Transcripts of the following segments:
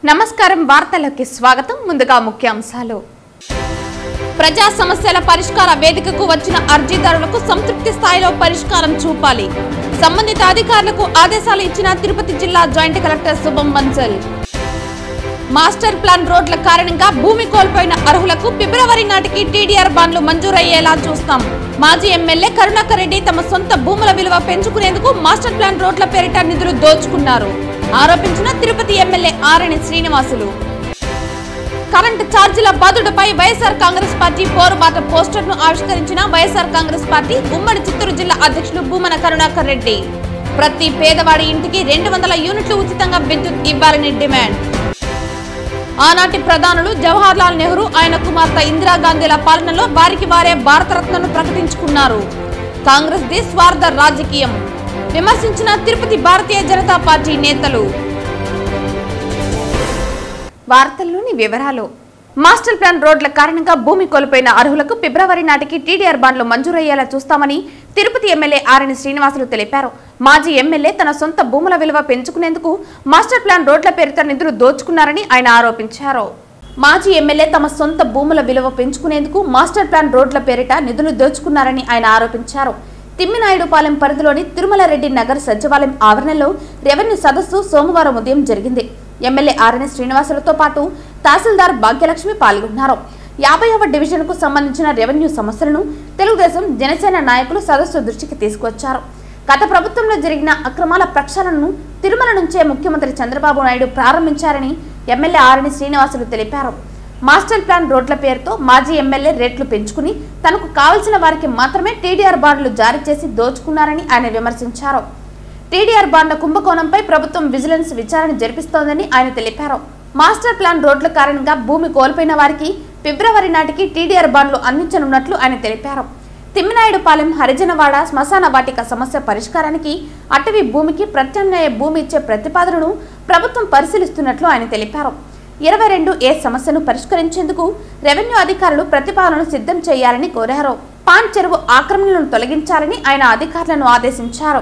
నమస్కారం వార్తలకు స్వాగతం ముందుగా ముఖ్యాంశాలు ప్రజా సమస్యల పరిష్కార వేదికకు వచ్చిన అర్జీదారులకు సంతృప్తి స్థాయిలో పరిష్కారం చూపాలి సంబంధిత అధికారులకు ఆదేశాలు ఇచ్చిన తిరుపతి జిల్లా జాయింట్ కలెక్టర్ శుభం బన్సల్ మాస్టర్ ప్లాన్ రోడ్ల కారణంగా భూమి కోల్పోయిన అర్హులకు ఫిబ్రవరి నాటికి టీడీఆర్ బాండ్లు మంజూరయ్యేలా చూస్తాం మాజీ ఎమ్మెల్యే కరుణాకర్ రెడ్డి తమ సొంత భూముల విలువ పెంచుకునేందుకు మాస్టర్ ప్లాన్ రోడ్ల పేరిట నిధులు దోచుకున్నారు ఆరోపించిన తిరుపతి ఎమ్మెల్యే ఆరణి శ్రీనివాసులు కరెంటు ఛార్జీల బాదుడుపై వైఎస్ఆర్ కాంగ్రెస్ పార్టీ పోరుబాట పోస్టర్ను ఆవిష్కరించిన వైఎస్ఆర్ కాంగ్రెస్ పార్టీ ఉమ్మడి చిత్తూరు జిల్లా అధ్యక్షులు భూమన కరుణాకర్ రెడ్డి ప్రతి పేదవాడి ఇంటికి 200 యూనిట్లు ఉచితంగా విద్యుత్ ఇవ్వాలని డిమాండ్ ఆనాటి ప్రధానులు జవహర్లాల్ నెహ్రూ ఆయన కుమార్తె ఇందిరాగాంధీల పాలనలో వారికి వారే భారతరత్నను ప్రకటించుకున్నారు కాంగ్రెస్ ది స్వార్థ రాజకీయం విమర్శించిన తిరుపతి భారతీయ జనతా పార్టీ నేతలు వార్తల్లోని వివరాలు మాస్టర్ ప్లాన్ రోడ్ల కారణంగా భూమి కోల్పోయిన అర్హులకు ఫిబ్రవరి నాటికి టీడీఆర్ బాండ్లు మంజూరయ్యేలా చూస్తామని తిరుపతి ఎమ్మెల్యే ఆరణి శ్రీనివాసులు తెలిపారు మాజీ ఎమ్మెల్యే తన సొంత భూముల విలువ పెంచుకునేందుకు మాస్టర్ ప్లాన్ రోడ్ల పేరుతో నిధులు దోచుకున్నారని ఆయన ఆరోపించారు మాజీ ఎమ్మెల్యే తమ సొంత భూముల విలువ పెంచుకునేందుకు మాస్టర్ ప్లాన్ రోడ్ల పేరిట నిధులు దోచుకున్నారని ఆయన ఆరోపించారు తిమ్మినాయుడుపాలెం పరిధిలోని తిరుమలరెడ్డి నగర్ సచివాలయం ఆవరణలో రెవెన్యూ సదస్సు సోమవారం ఉదయం జరిగింది ఎమ్మెల్యే ఆరణి శ్రీనివాసులతో పాటు తహసీల్దార్ భాగ్యలక్ష్మి పాల్గొన్నారు 50వ డివిజన్ కు సంబంధించిన రెవెన్యూ సమస్యలను తెలుగుదేశం జనసేన నాయకులు సదస్సు దృష్టికి తీసుకొచ్చారు గత ప్రభుత్వంలో జరిగిన అక్రమాల ప్రక్షాళనను తిరుమల నుంచే ముఖ్యమంత్రి చంద్రబాబు నాయుడు ప్రారంభించారని ఎమ్మెల్యే ఆరణి శ్రీనివాసులు తెలిపారు మాస్టర్ ప్లాన్ రోడ్ల పేరుతో మాజీ ఎమ్మెల్యే రేట్లు పెంచుకుని తనకు కావలసిన వారికి మాత్రమే టీడీఆర్ బాండ్లు జారీ చేసి దోచుకున్నారని ఆయన విమర్శించారు టీడీఆర్ బాండ్ల కుంభకోణంపై ప్రభుత్వం విజిలెన్స్ విచారణ జరిపిస్తోందని ఆయన తెలిపారు మాస్టర్ ప్లాన్ రోడ్ల కారణంగా భూమి కోల్పోయిన వారికి ఫిబ్రవరి నాటికి టీడీఆర్ బాండ్లు అందించనున్నట్లు ఆయన తెలిపారు తిమ్మినాయుడుపాలెం హరిజనవాడ శ్మశాన వాటిక సమస్య పరిష్కారానికి అటవీ భూమికి ప్రత్యామ్నాయ భూమి ఇచ్చే ప్రతిపాదనను ప్రభుత్వం పరిశీలిస్తున్నట్లు ఆయన తెలిపారు 22A సమస్యను పరిష్కరించేందుకు రెవెన్యూ అధికారులు ప్రతిపాదనను సిద్ధం చేయాలని కోరారు పాన్ చెరువు ఆక్రమణలను తొలగించాలని ఆయన అధికారులను ఆదేశించారు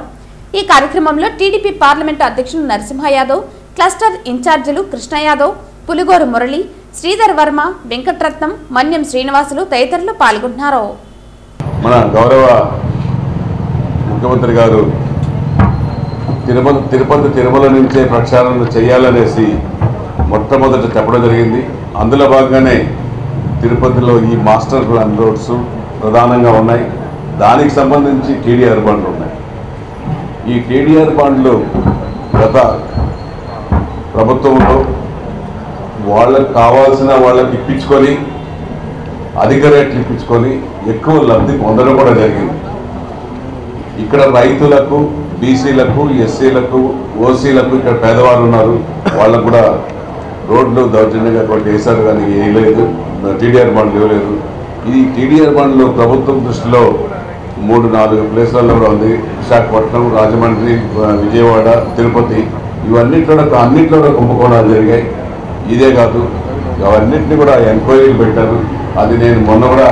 ఈ కార్యక్రమంలో టీడీపీ పార్లమెంటు అధ్యక్షులు నరసింహ యాదవ్ క్లస్టర్ ఇన్ఛార్జీలు కృష్ణ యాదవ్ పులిగోరు మురళి శ్రీధర్ వర్మ వెంకటరత్నం మన్యం శ్రీనివాసులు తదితరులు పాల్గొన్నారు మన గౌరవ ముఖ్యమంత్రి గారు తిరుమల నుంచే ప్రక్షాళన చేయాలనేసి మొట్టమొదట చెప్పడం జరిగింది అందులో భాగంగానే తిరుపతిలో ఈ మాస్టర్ ప్లాన్ రోడ్స్ ప్రధానంగా ఉన్నాయి దానికి సంబంధించి టీడీఆర్ బాండ్లు ఉన్నాయి ఈ టీడీఆర్ బాండ్లు గత ప్రభుత్వంలో వాళ్ళకి కావాల్సిన వాళ్ళకి ఇప్పించుకొని అధిక రేట్లు ఇప్పించుకొని ఎక్కువ లబ్ధి పొందడం కూడా జరిగింది ఇక్కడ రైతులకు బీసీలకు ఎస్సీలకు ఓసీలకు ఇక్కడ పేదవారు ఉన్నారు వాళ్ళకు కూడా రోడ్లు దౌర్జన్యంగా వేశారు కానీ వేయలేదు టీడీఆర్ బాండ్లు ఇవ్వలేదు ఈ టీడీఆర్ బాండ్లు ప్రభుత్వం దృష్టిలో 3-4 ప్లేస్లలో కూడా ఉంది విశాఖపట్నం రాజమండ్రి విజయవాడ తిరుపతి అన్నింటిలో కుంభకోణాలు జరిగాయి ఇదే కాదు అవన్నింటినీ కూడా ఎంక్వైరీలు పెట్టారు అది నేను మొన్న కూడా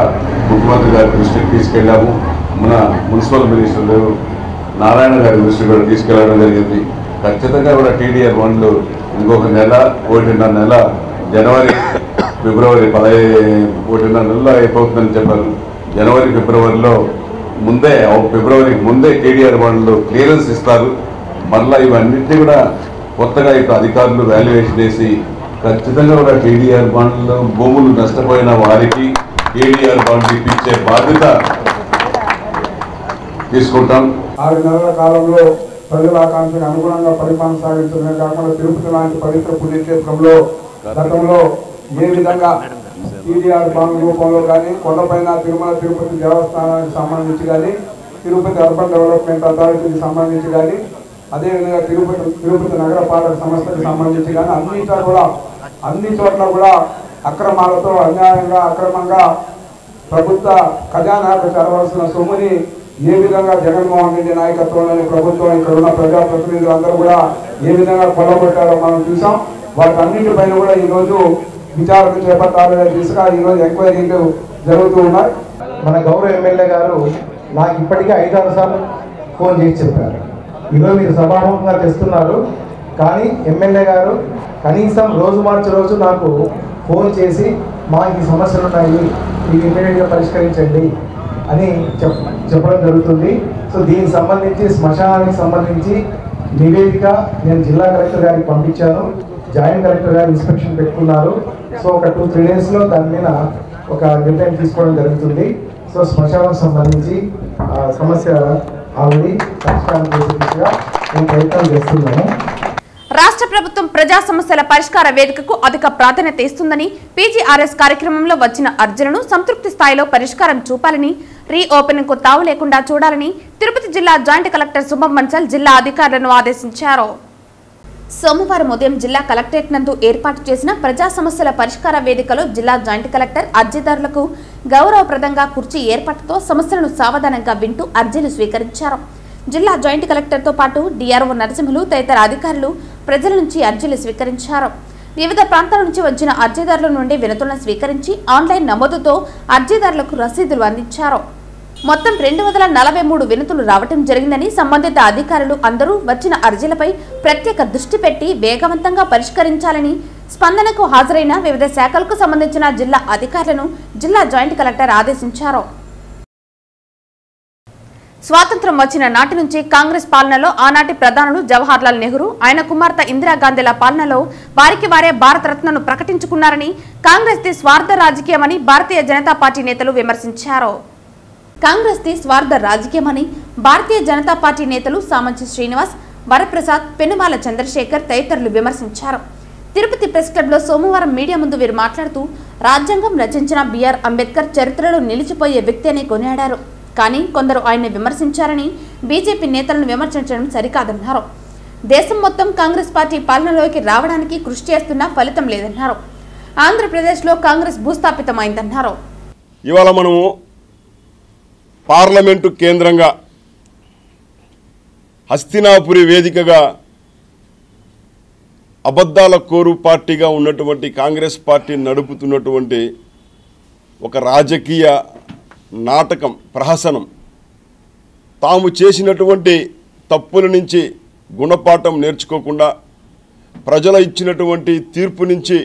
ముఖ్యమంత్రి గారి దృష్టికి తీసుకెళ్ళాము మన మున్సిపల్ మినిస్టర్ నారాయణ గారి దృష్టికి కూడా తీసుకెళ్ళడం జరిగింది ఖచ్చితంగా కూడా టీడీఆర్ బాండ్లు ఇంకొక నెల 1.5 నెల జనవరి ఫిబ్రవరి 1.5 నెలలో అయిపోతుందని చెప్పారు జనవరి ఫిబ్రవరిలో ఫిబ్రవరికి ముందే టీడీఆర్ బాండ్లు క్లియరెన్స్ ఇస్తారు మళ్ళీ ఇవన్నింటినీ కూడా కొత్తగా ఇప్పుడు అధికారులు వాల్యుయేషన్ వేసి ఖచ్చితంగా కూడా టీడీఆర్ బాండ్లు భూములు నష్టపోయిన వారికి టీడీఆర్ బాండ్లు ఇప్పించే బాధ్యత తీసుకుంటాం 6 నెలల కాలంలో ప్రజల ఆకాంక్షకు అనుగుణంగా పరిపాలన సాగించడమే కాకుండా తిరుపతి లాంటి పవిత్ర పుణ్యక్షేత్రంలో గతంలో ఏ విధంగా టీడీఆర్ బాండ్ రూపంలో కానీ కొండపైన తిరుపతి దేవస్థానానికి సంబంధించి కానీ తిరుపతి అర్బన్ డెవలప్మెంట్ అథారిటీకి సంబంధించి కానీ అదేవిధంగా తిరుపతి నగరపాలక సంస్థకి సంబంధించి కానీ అన్ని చోట్ల కూడా అక్రమాలతో అన్యాయంగా అక్రమంగా ప్రభుత్వ ఖజానాకు చేరవలసిన సొమ్ముని ఏ విధంగా జగన్మోహన్ రెడ్డి నాయకత్వంలోని ప్రభుత్వం ఇక్కడ ఉన్న ప్రజాప్రతినిధులు అందరూ కూడా ఏ విధంగా కొలగొట్టారో మనం చూసాం వాటన్నిటిపైన కూడా ఈరోజు విచారణ చేపట్టాలనే దిశగా ఈరోజు ఎంక్వైరీలు జరుగుతూ ఉన్నాయి మన గౌరవ ఎమ్మెల్యే గారు నాకు ఇప్పటికే 5-6 సార్లు ఫోన్ చేసి చెప్పారు ఈరోజు మీరు సభాముఖంగా తెస్తున్నారు కానీ ఎమ్మెల్యే గారు కనీసం రోజు మార్చి రోజు నాకు ఫోన్ చేసి మా ఈ సమస్యలు ఉన్నాయి, ఇవి ఇమ్మీడియట్గా పరిష్కరించండి అని చెప్పడం జరుగుతుంది. సో దీనికి సంబంధించి శ్మశానానికి సంబంధించి నివేదిక నేను జిల్లా కలెక్టర్ గారికి పంపించాను. జాయింట్ కలెక్టర్ గారు ఇన్స్పెక్షన్ పెట్టుకున్నారు. సో ఒక 2-3 డేస్లో దాని మీద ఒక నిర్ణయం తీసుకోవడం జరుగుతుంది. సో శ్మశానం సంబంధించి సమస్య ఆల్రెడీ పరిష్కారం చేసే దిశగా మేము ప్రయత్నాలు చేస్తున్నాము. రాష్ట్ర ప్రభుత్వం ప్రజా సమస్యల పరిష్కార వేదికకు అధిక ప్రాధాన్యత ఇస్తుందని, పీజీఆర్ఎస్ కార్యక్రమంలో వచ్చిన అర్జీలను సంతృప్తి స్థాయిలో పరిష్కారం చూపాలని, రీ ఓపెనింగ్ కు తావు లేకుండా చూడాలని తిరుపతి జిల్లా జాయింట్ కలెక్టర్ శుభం బన్సల్ జిల్లా అధికారులను ఆదేశించారు. సోమవారం ఉదయం జిల్లా కలెక్టరేట్ నందు ఏర్పాటు చేసిన ప్రజా సమస్యల పరిష్కార వేదికలో జిల్లా జాయింట్ కలెక్టర్ అర్జీదారులకు గౌరవప్రదంగా కుర్చీ ఏర్పాటుతో సమస్యలను సావధానంగా వింటూ అర్జీలు స్వీకరించారు. జిల్లా జాయింట్ కలెక్టర్తో పాటు డిఆర్ఓ నరసింహులు తదితర అధికారులు ప్రజల నుంచి అర్జీలు స్వీకరించారు. వివిధ ప్రాంతాల నుంచి వచ్చిన అర్జీదారుల నుండి వినతులను స్వీకరించి ఆన్లైన్ నమోదుతో అర్జీదారులకు రసీదులు అందించారు. మొత్తం 243 వినతులు రావటం జరిగిందని, సంబంధిత అధికారులు అందరూ వచ్చిన అర్జీలపై ప్రత్యేక దృష్టి పెట్టి వేగవంతంగా పరిష్కరించాలని స్పందనకు హాజరైన వివిధ శాఖలకు సంబంధించిన జిల్లా అధికారులను జిల్లా జాయింట్ కలెక్టర్ ఆదేశించారు. స్వాతంత్ర్యం వచ్చిన నాటి నుంచి కాంగ్రెస్ పాలనలో ఆనాటి ప్రధానులు జవహర్లాల్ నెహ్రూ, ఆయన కుమార్తె ఇందిరాగాంధీల పాలనలో వారికి వారే భారతరత్నను ప్రకటించుకున్నారని, కాంగ్రెస్ ది స్వార్థ రాజకీయమని భారతీయ జనతా పార్టీ నేతలు విమర్శించారు. కాంగ్రెస్ ది స్వార్థ రాజకీయమని భారతీయ జనతా పార్టీ నేతలు సామంచి శ్రీనివాస్, వరప్రసాద్, పెనుమాల చంద్రశేఖర్ తదితరులు విమర్శించారు. తిరుపతి ప్రెస్ క్లబ్లో సోమవారం మీడియా ముందు వీరు మాట్లాడుతూ రాజ్యాంగం రచించిన బిఆర్ అంబేద్కర్ చరిత్రలో నిలిచిపోయే వ్యక్తి అని కొనియాడారు. కానీ కొందరు ఆయన్ని విమర్శించారని, బీజేపీ నేతలను విమర్శించడం సరికాదన్నారు. దేశం మొత్తం కాంగ్రెస్ పార్టీ పాలనలోకి రావడానికి కృషి చేస్తున్నా ఫలితం లేదన్నారు. ఆంధ్రప్రదేశ్లో కాంగ్రెస్ భూస్థాపితమైందన్నారు. ఇవాళ మనము పార్లమెంటు కేంద్రంగా హస్తినాపురి వేదికగా అబద్ధాల కోరు పార్టీగా ఉన్నటువంటి కాంగ్రెస్ పార్టీ నడుపుతున్నటువంటి ఒక రాజకీయ నాటకం, ప్రహసనం, తాము చేసినటువంటి తప్పుల నుంచి గుణపాఠం నేర్చుకోకుండా ప్రజల ఇచ్చినటువంటి తీర్పు నుంచి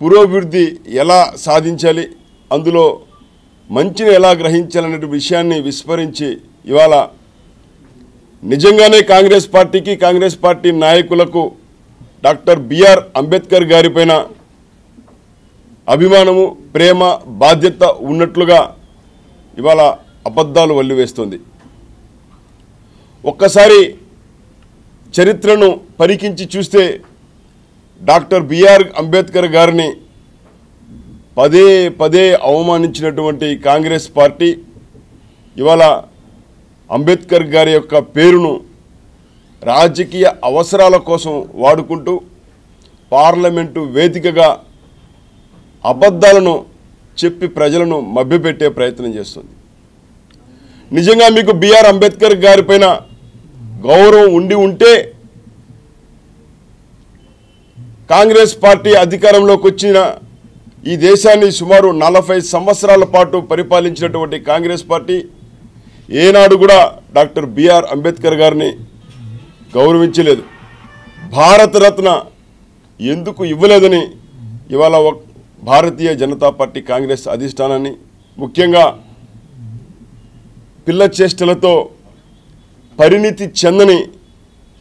పురోభివృద్ధి ఎలా సాధించాలి, అందులో మంచిని ఎలా గ్రహించాలనే విషయాన్ని విస్మరించి ఇవాళ నిజంగానే కాంగ్రెస్ పార్టీకి, కాంగ్రెస్ పార్టీ నాయకులకు డాక్టర్ బిఆర్ అంబేద్కర్ గారిపైన అభిమానము, ప్రేమ, బాధ్యత ఉన్నట్లుగా ఇవాళ అబద్ధాలు వల్లివేస్తుంది. ఒక్కసారి చరిత్రను పరికించి చూస్తే డాక్టర్ బిఆర్ అంబేద్కర్ గారిని పదే పదే అవమానించినటువంటి కాంగ్రెస్ పార్టీ ఇవాళ అంబేద్కర్ గారి యొక్క పేరును రాజకీయ అవసరాల కోసం వాడుకుంటూ పార్లమెంటు వేదికగా అబద్ధాలను చెప్పి ప్రజలను మభ్యపెట్టే ప్రయత్నం చేస్తుంది. నిజంగా మీకు బిఆర్ అంబేద్కర్ గారిపైన గౌరవం ఉండి ఉంటే కాంగ్రెస్ పార్టీ అధికారంలోకి వచ్చిన ఈ దేశాన్ని సుమారు 40 సంవత్సరాల పాటు పరిపాలించినటువంటి కాంగ్రెస్ పార్టీ ఏనాడు కూడా డాక్టర్ బిఆర్ అంబేద్కర్ గారిని గౌరవించలేదు. భారతరత్న ఎందుకు ఇవ్వలేదని ఇవాళ భారతీయ జనతా పార్టీ కాంగ్రెస్ అధిష్టానాన్ని, ముఖ్యంగా పిల్ల చేష్టలతో పరిణితి చెందని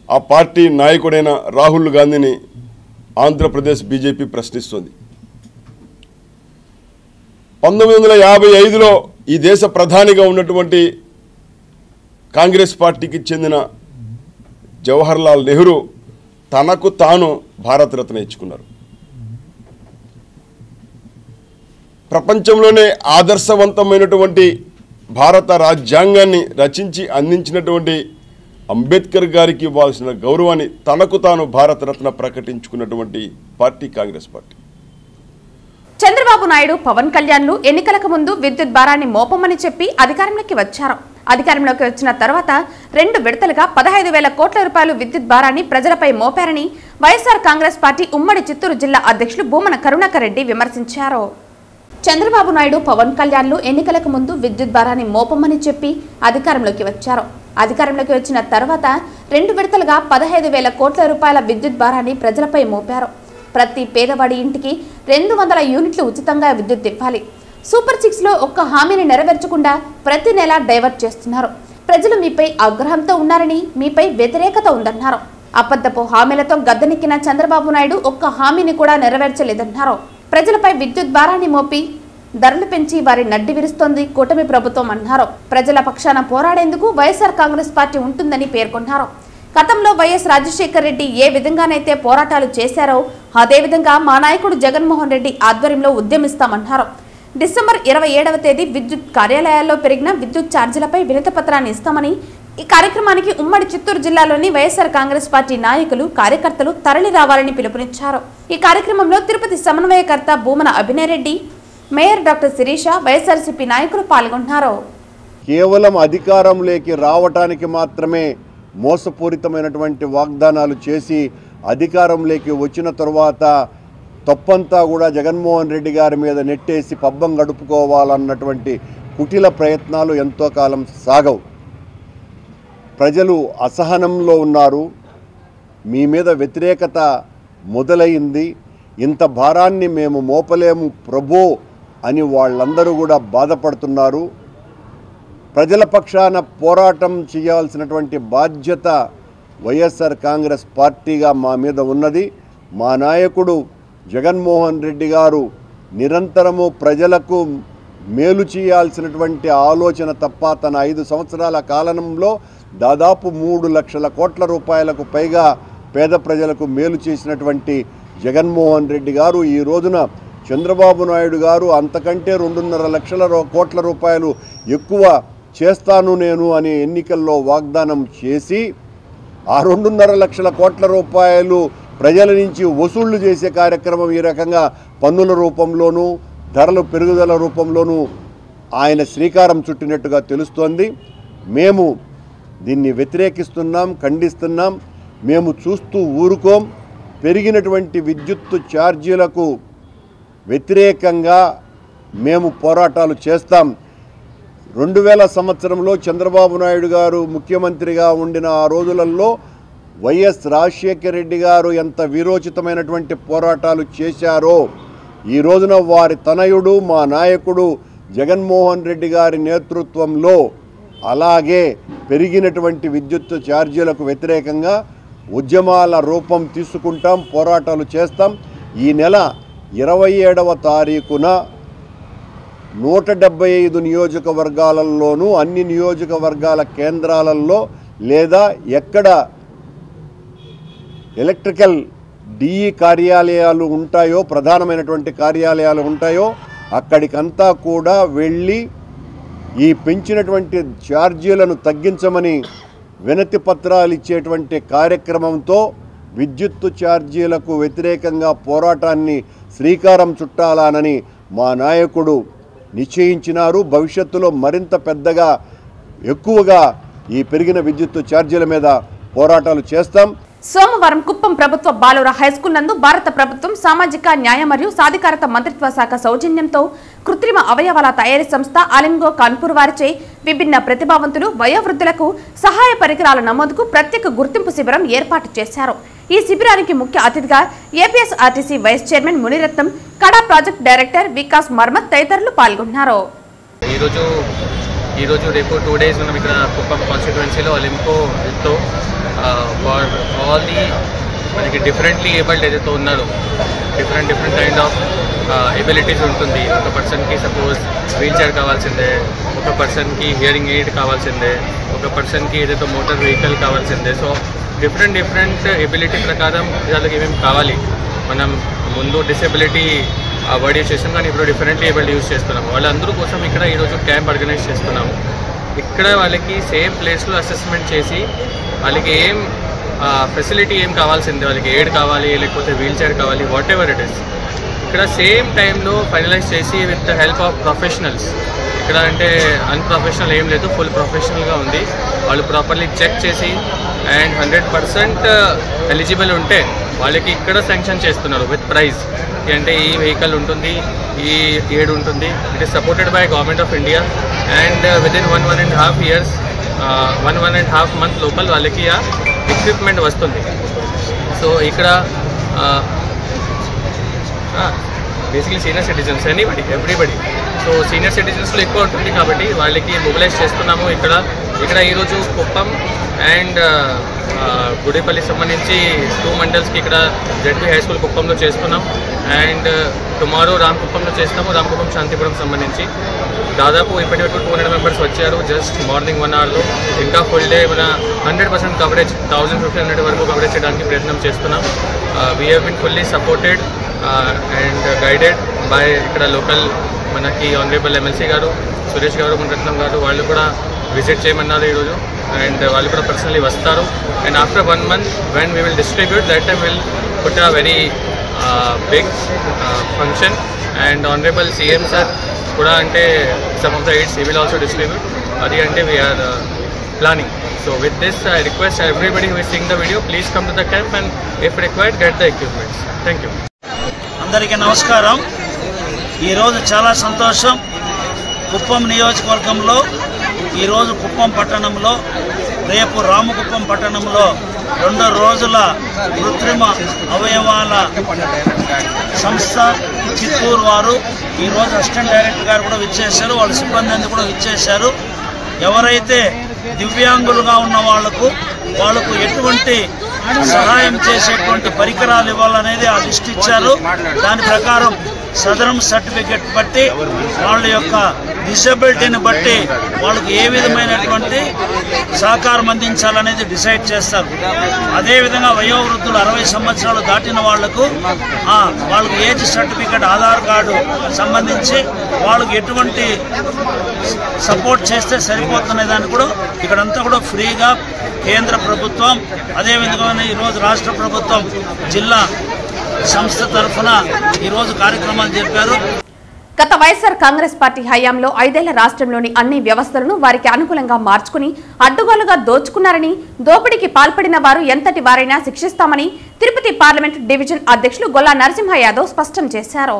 ఆ పార్టీ నాయకుడైన రాహుల్ గాంధీని ఆంధ్రప్రదేశ్ బీజేపీ ప్రశ్నిస్తుంది. 1955లో ఈ దేశ ప్రధానిగా ఉన్నటువంటి కాంగ్రెస్ పార్టీకి చెందిన జవహర్లాల్ నెహ్రూ తనకు తాను భారతరత్న ఇచ్చుకున్నారు. ప్రపంచంలోనే ఆదర్శవంతమైనటువంటి భారత రాజ్యాంగాన్ని రచించి అందించినటువంటి అంబేద్కర్ గారికి ఇవ్వాల్సిన గౌరవాన్ని తనకు తాను భారతరత్న ప్రకటించుకున్నటువంటి పార్టీ కాంగ్రెస్ పార్టీ. చంద్రబాబు నాయుడు, పవన్ కళ్యాణ్లు ఎన్నికలకు ముందు విద్యుత్ భారాన్ని మోపమని చెప్పి అధికారంలోకి వచ్చారు. అధికారంలోకి వచ్చిన తర్వాత 2 విడతలుగా 15,000 కోట్ల రూపాయలు విద్యుత్ భారాన్ని ప్రజలపై మోపారని వైఎస్ఆర్ కాంగ్రెస్ పార్టీ ఉమ్మడి చిత్తూరు జిల్లా అధ్యక్షులు భూమన కరుణాకర్ రెడ్డి విమర్శించారు. చంద్రబాబు నాయుడు, పవన్ కళ్యాణ్లు ఎన్నికలకు ముందు విద్యుత్ భారాన్ని మోపమని చెప్పి అధికారంలోకి వచ్చారు. అధికారంలోకి వచ్చిన తర్వాత 2 విడతలుగా 15,000 కోట్ల రూపాయల విద్యుత్ భారాన్ని ప్రజలపై మోపారు. ప్రతి పేదవాడి ఇంటికి 200 యూనిట్లు ఉచితంగా విద్యుత్ ఇవ్వాలి. సూపర్ 6లో ఒక్క హామీని నెరవేర్చకుండా ప్రతి నెల డైవర్ట్ చేస్తున్నారు. ప్రజలు మీపై ఆగ్రహంతో ఉన్నారని, మీపై వ్యతిరేకత ఉందన్నారు. అబద్ధపు హామీలతో గద్దెనెక్కిన చంద్రబాబు నాయుడు ఒక్క హామీని కూడా నెరవేర్చలేదన్నారు. ప్రజలపై విద్యుత్ భారాన్ని మోపి ధరలు పెంచి వారి నడ్డి విరుస్తోంది కూటమి ప్రభుత్వం అన్నారు. ప్రజల పక్షాన పోరాడేందుకు వైఎస్ఆర్ కాంగ్రెస్ పార్టీ ఉంటుందని పేర్కొన్నారు. గతంలో వైఎస్ రాజశేఖర్ రెడ్డి ఏ విధంగానైతే పోరాటాలు చేశారో అదేవిధంగా మా నాయకుడు జగన్మోహన్ రెడ్డి ఆధ్వర్యంలో ఉద్యమిస్తామన్నారు. డిసెంబర్ 27వ తేదీ విద్యుత్ కార్యాలయాల్లో పెరిగిన విద్యుత్ ఛార్జీలపై వినతి పత్రాన్ని ఇస్తామని, ఈ కార్యక్రమానికి ఉమ్మడి చిత్తూరు జిల్లాలోని వైఎస్ఆర్ కాంగ్రెస్ పార్టీ నాయకులు, కార్యకర్తలు తరలి రావాలని పిలుపునిచ్చారు. ఈ కార్యక్రమంలో తిరుపతి సమన్వయకర్త భూమన అభినయ్ రెడ్డి, మేయర్ డాక్టర్ శిరీష, వైఎస్ఆర్సీపీ నాయకులు పాల్గొన్నారు. కేవలం అధికారంలోకి రావటానికి మాత్రమే మోసపూరితమైనటువంటి వాగ్దానాలు చేసి అధికారంలోకి వచ్చిన తర్వాత తప్పంతా కూడా జగన్మోహన్ రెడ్డి గారి మీద నెట్టేసి పబ్బం గడుపుకోవాలన్నటువంటి కుటిల ప్రయత్నాలు ఎంతో కాలం సాగవు. ప్రజలు అసహనంలో ఉన్నారు. మీ మీద వ్యతిరేకత మొదలైంది. ఇంత భారాన్ని మేము మోపలేము ప్రభో అని వాళ్ళందరూ కూడా బాధపడుతున్నారు. ప్రజల పక్షాన పోరాటం చేయాల్సినటువంటి బాధ్యత వైఎస్ఆర్ కాంగ్రెస్ పార్టీగా మా మీద ఉన్నది. మా నాయకుడు జగన్మోహన్ రెడ్డి గారు నిరంతరము ప్రజలకు మేలు చేయాల్సినటువంటి ఆలోచన తప్ప తన 5 సంవత్సరాల కాలంలో దాదాపు 3 లక్షల కోట్ల రూపాయలకు పైగా పేద ప్రజలకు మేలు చేసినటువంటి జగన్మోహన్ రెడ్డి గారు ఈ రోజున చంద్రబాబు నాయుడు గారు అంతకంటే 2.5 లక్షల కోట్ల రూపాయలు ఎక్కువ చేస్తాను నేను అని ఎన్నికల్లో వాగ్దానం చేసి ఆ 2.5 లక్షల కోట్ల రూపాయలు ప్రజల నుంచి వసూళ్లు చేసే కార్యక్రమం ఈ రకంగా పన్నుల రూపంలోనూ ధరల పెరుగుదల రూపంలోనూ ఆయన శ్రీకారం చుట్టినట్టుగా తెలుస్తోంది. మేము దీన్ని వ్యతిరేకిస్తున్నాం, ఖండిస్తున్నాం. మేము చూస్తూ ఊరుకోం. పెరిగినటువంటి విద్యుత్ ఛార్జీలకు వ్యతిరేకంగా మేము పోరాటాలు చేస్తాం. 2000 సంవత్సరంలో చంద్రబాబు నాయుడు గారు ముఖ్యమంత్రిగా ఉండిన ఆ రోజులలో వైఎస్ రాజశేఖర రెడ్డి గారు ఎంత వీరోచితమైనటువంటి పోరాటాలు చేశారో ఈ రోజున వారి తనయుడు మా నాయకుడు జగన్మోహన్ రెడ్డి గారి నేతృత్వంలో అలాగే పెరిగినటువంటి విద్యుత్ ఛార్జీలకు వ్యతిరేకంగా ఉద్యమాల రూపం తీసుకుంటాం, పోరాటాలు చేస్తాం. ఈ నెల 27వ తారీఖున 175 నియోజకవర్గాలలోనూ అన్ని నియోజకవర్గాల కేంద్రాలలో లేదా ఎక్కడ ఎలక్ట్రికల్ డిఈ కార్యాలయాలు ఉంటాయో, ప్రధానమైనటువంటి కార్యాలయాలు ఉంటాయో అక్కడికంతా కూడా వెళ్ళి ఈ పెంచినటువంటి ఛార్జీలను తగ్గించమని వినతి పత్రాలు ఇచ్చేటువంటి కార్యక్రమంతో విద్యుత్ ఛార్జీలకు వ్యతిరేకంగా పోరాటాన్ని శ్రీకారం చుట్టాలనని మా నాయకుడు నిశ్చయించినారు. భవిష్యత్తులో మరింత పెద్దగా ఎక్కువగా ఈ పెరిగిన విద్యుత్ ఛార్జీల మీద పోరాటాలు చేస్తాం. సోమవారం కుప్పం ప్రభుత్వ బాలుర హైస్కూల్ నందు భారత ప్రభుత్వం సామాజిక న్యాయ మరియు సాధికారత మంత్రిత్వ శాఖ సౌజన్యంతో కృత్రిమ అవయవాల తయారీ సంస్థ అలింగో కాన్పూర్ వారిచే విభిన్న ప్రతిభావంతులు, వయోవృద్ధులకు సహాయ పరికరాల నమోదుకు ప్రత్యేక గుర్తింపు శిబిరం ఏర్పాటు చేశారు. ఈ శిబిరానికి ముఖ్య అతిథిగా ఏపీఎస్ఆర్టీసీ వైస్ చైర్మన్ మునిరత్నం, కడా ప్రాజెక్ట్ డైరెక్టర్ వికాస్ మర్మత్ తదితరులు పాల్గొన్నారు. ఈరోజు రేపు 2 days మనం ఇక్కడ కుప్పం కాన్స్టిట్యుయెన్సీలో అలింకోతో ఫర్ ఆల్ ది మనకి డిఫరెంట్లీ ఏబుల్డ్ ఏదైతే ఉన్నారో డిఫరెంట్ కైండ్ ఆఫ్ ఎబిలిటీస్ ఉంటుంది. ఒక పర్సన్కి సపోజ్ వీల్ చైర్ కావాల్సిందే, ఒక పర్సన్కి హియరింగ్ ఎయిడ్ కావాల్సిందే, ఒక పర్సన్కి ఏదైతే మోటార్ వెహికల్ కావాల్సిందే. సో డిఫరెంట్ ఎబిలిటీ ప్రకారం వాళ్ళకి ఏమేమి కావాలి. మనం ముందు డిసేబిలిటీ వర్డ్ యూజ్ చేస్తాం, కానీ ఇప్పుడు డిఫరెంట్లీ ఏబుల్డ్ యూజ్ చేస్తున్నాం. వాళ్ళందరూ కోసం ఇక్కడ ఈరోజు క్యాంప్ ఆర్గనైజ్ చేస్తున్నాము. ఇక్కడ వాళ్ళకి సేమ్ ప్లేస్లో అసెస్మెంట్ చేసి వాళ్ళకి ఏం ఫెసిలిటీ ఏం కావాల్సిందే, వాళ్ళకి ఎయిడ్ కావాలి లేకపోతే వీల్ చైర్ కావాలి, వాట్ ఎవర్ ఇట్ ఇస్ ఇక్కడ సేమ్ టైంలో ఫైనలైజ్ చేసి with the help of professionals. ఇక్కడ అంటే అన్ప్రొఫెషనల్ ఏం లేదు, ఫుల్ ప్రొఫెషనల్గా ఉంది. వాళ్ళు ప్రాపర్లీ చెక్ చేసి అండ్ 100% ఎలిజిబుల్ ఉంటే వాళ్ళకి ఇక్కడ శాంక్షన్ చేస్తున్నారు విత్ ప్రైజ్. అంటే ఈ వెహికల్ ఉంటుంది, ఈ ఎయిడ్ ఉంటుంది. It is supported by government of India and within 1.5 years 1.5 month లోపల వాళ్ళకి ఆ ఎక్విప్మెంట్ వస్తుంది. సో ఇక్కడ basically senior citizens everybody. So senior సిటిజన్స్లో ఎక్కువ ఉంటుంది కాబట్టి వాళ్ళకి మొబిలైజ్ చేస్తున్నాము. ఇక్కడ ఈరోజు కుప్పం అండ్ గుడిపల్లి సంబంధించి 2 మండల్స్కి ఇక్కడ జెడ్పీ హై స్కూల్ కుప్పంలో చేస్తున్నాం. అండ్ టుమారో రామకుప్పంలో చేస్తాము, రామకుప్పం శాంతిపురం సంబంధించి. దాదాపు ఇప్పటివరకు 200 మెంబర్స్ వచ్చారు జస్ట్ మార్నింగ్ 1 hourలో. ఇంకా ఫుల్ డే మన 100% కవరేజ్ 1500 వరకు కవరేజ్ చేయడానికి ప్రయత్నం చేస్తున్నాం. We have been fully supported and guided by ఇక్కడ లోకల్ మనకి ఆనరబుల్ ఎమ్మెల్సీ గారు సురేష్ గారు, మునరత్నం గారు, వాళ్ళు కూడా విజిట్ చేయమన్నారు ఈరోజు. అండ్ వాళ్ళు కూడా పర్సనలీ వస్తారు. And after 1 month when we will distribute, that time will put a very big function. And honourable CM sir కూడా అంటే some of the aids he will also distribute. అది అంటే we are planning. So with this I request everybody who is seeing the video, please come to the camp and if required get the equipments. Thank you. అందరికీ నమస్కారం. ఈరోజు చాలా సంతోషం. కుప్పం నియోజకవర్గంలో ఈరోజు కుప్పం పట్టణంలో, రేపు రామకుప్పం పట్టణంలో 2 రోజుల కృత్రిమ అవయవాల సంస్థ చిత్తూరు వారు ఈరోజు అసిస్టెంట్ డైరెక్టర్ గారు కూడా విచ్చేశారు, వాళ్ళ సిబ్బంది అంతా కూడా విచ్చేశారు. ఎవరైతే దివ్యాంగులుగా ఉన్న వాళ్ళకు ఎటువంటి సహాయం చేసేటువంటి పరికరాలు ఇవ్వాలనేది ఆ లిస్ట్ ఇచ్చారు. దాని ప్రకారం సదరం సర్టిఫికెట్ బట్టి వాళ్ళ యొక్క డిసబిలిటీని బట్టి వాళ్ళకు ఏ విధమైనటువంటి సహకారం అందించాలనేది డిసైడ్ చేస్తారు. అదేవిధంగా వయోవృద్ధులు 60 సంవత్సరాలు దాటిన వాళ్ళకు ఏజ్ సర్టిఫికెట్, ఆధార్ కార్డు సంబంధించి వాళ్ళకు ఎటువంటి సపోర్ట్ చేస్తే సరిపోతున్న దాన్ని కూడా ఇక్కడంతా కూడా ఫ్రీగా కేంద్ర ప్రభుత్వం, అదేవిధంగా ఈరోజు రాష్ట్ర ప్రభుత్వం జిల్లా సంస్థ తరఫున ఈరోజు కార్యక్రమాలు జరిపారు. గత వైఎస్ఆర్ కాంగ్రెస్ పార్టీ హయాంలో 5 ఏళ్ల రాష్ట్రంలోని అన్ని వ్యవస్థలను వారికి అనుకూలంగా మార్చుకుని అడ్డుగోలుగా దోచుకున్నారని, దోపిడీకి పాల్పడిన వారు ఎంతటి వారైనా శిక్షిస్తామని తిరుపతి పార్లమెంటు డివిజన్ అధ్యక్షులు గొల్లా నరసింహ యాదవ్ స్పష్టం చేశారు.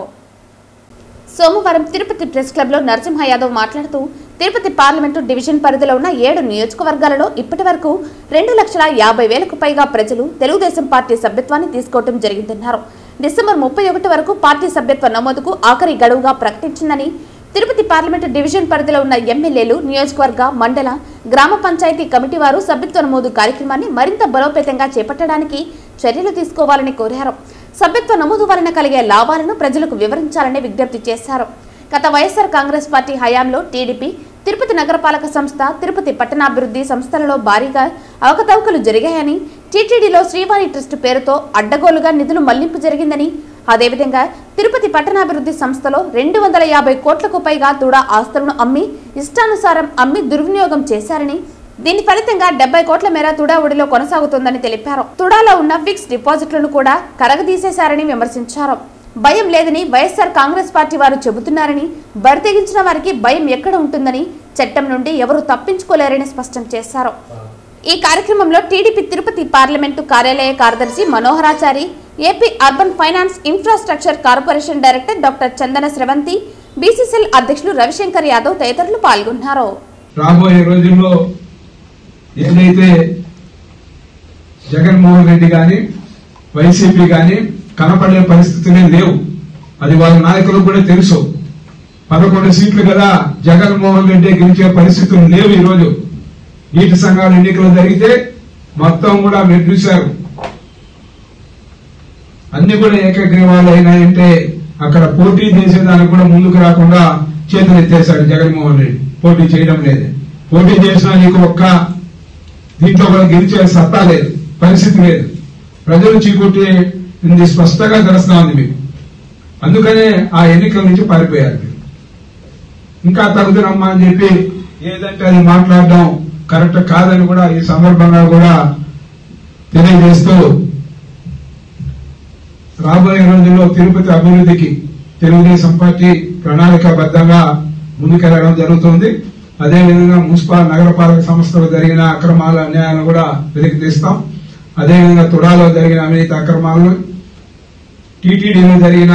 సోమవారం తిరుపతి ప్రెస్ క్లబ్ లో నరసింహ యాదవ్ మాట్లాడుతూ, తిరుపతి పార్లమెంటు డివిజన్ పరిధిలో ఉన్న 7 నియోజకవర్గాలలో ఇప్పటి వరకు 2,50,000కు పైగా ప్రజలు తెలుగుదేశం పార్టీ సభ్యత్వాన్ని తీసుకోవడం జరిగిందన్నారు. డిసెంబర్ 31 వరకు పార్టీ సభ్యత్వ నమోదుకు ఆఖరి గడువుగా ప్రకటించిందని, తిరుపతి పార్లమెంటు డివిజన్ పరిధిలో ఉన్న ఎమ్మెల్యేలు, నియోజకవర్గ, మండల, గ్రామ పంచాయతీ కమిటీ వారు సభ్యత్వ నమోదు కార్యక్రమాన్ని మరింత బలోపేతంగా చేపట్టడానికి చర్యలు తీసుకోవాలని కోరారు. సభ్యత్వ నమోదు వలన కలిగే లాభాలను ప్రజలకు వివరించాలని విజ్ఞప్తి చేశారు. గత వైఎస్ఆర్ కాంగ్రెస్ పార్టీ హయాంలో టీడీపీ, తిరుపతి నగరపాలక సంస్థ, తిరుపతి పట్టణాభివృద్ధి సంస్థలలో భారీగా అవకతవకలు జరిగాయని, టీటీడీలో శ్రీవాణి ట్రస్ట్ పేరుతో అడ్డగోలుగా నిధులు మళ్లింపు జరిగిందని, అదేవిధంగా తిరుపతి పట్టణాభివృద్ధి సంస్థలో 250 కోట్లకు పైగా తుడా ఆస్తులను ఇష్టానుసారం అమ్మి దుర్వినియోగం చేశారని, దీని ఫలితంగా 70 కోట్ల మేర తుడా ఒడిలో కొనసాగుతోందని తెలిపారు. తుడాలో ఉన్న ఫిక్స్ డిపాజిట్లను కూడా కరగదీసేశారని విమర్శించారు. భయం లేదని వైఎస్ఆర్ కాంగ్రెస్ పార్టీ వారు చెబుతున్నారని, బరితెగించిన వారికి భయం ఎక్కడ ఉంటుందని, చట్టం నుండి ఎవరు తప్పించుకోలేరని స్పష్టం చేశారు. ఈ కార్యక్రమంలో టీడీపీ తిరుపతి పార్లమెంటు కార్యాలయ కార్యదర్శి Manoharachari, AP urban finance infrastructure corporation director doctor Chandana Sravanthi, BCCL అధ్యక్షులు రవిశంకర్ యాదవ్ తదితరులు పాల్గొన్నారు. రాబోయే రోజుల్లో ఏదైతే జగన్మోహన్ రెడ్డి గాని వైసీపీ గాని కనపడే పరిస్థితులే లేవు. అది వాళ్ళ నాయకులకు కూడా తెలుసు. 11 సీట్లు కదా జగన్మోహన్ రెడ్డి గెలిచే పరిస్థితులు లేవు. ఈరోజు నీటి సంఘాల ఎన్నికలు జరిగితే మొత్తం కూడా మీరు చూశారు, అన్ని కూడా ఏకగ్రీవాలు అయినాయంటే అక్కడ పోటీ చేసేదానికి కూడా ముందుకు రాకుండా చేతులు ఎత్తేశాడు జగన్మోహన్ రెడ్డి. పోటీ చేయడం లేదు. పోటీ చేసినా నీకు ఒక్క దీంట్లో కూడా గెలిచే సత్తా లేదు, పరిస్థితి లేదు. ప్రజలు చీకొట్టి స్పష్టంగా తెలుస్తా ఉంది మీకు. అందుకనే ఆ ఎన్నికల నుంచి పారిపోయారు. ఇంకా తగుదనమ్మా అని చెప్పి ఏదంటే అది మాట్లాడడం కరెక్ట్ కాదని కూడా ఈ సందర్భంగా కూడా తెలియజేస్తూ, రాబోయే రోజుల్లో తిరుపతి అభివృద్ధికి తెలుగుదేశం పార్టీ ప్రణాళికాబద్ధంగా ముందుకెళ్లడం జరుగుతుంది. అదేవిధంగా మున్సిపల్ నగరపాలక సంస్థలో జరిగిన అక్రమాల అన్యాయాలను కూడా వెలికి తీస్తాం. అదేవిధంగా తుడాలో జరిగిన అవినీతి అక్రమాలను, టీటీడీలో జరిగిన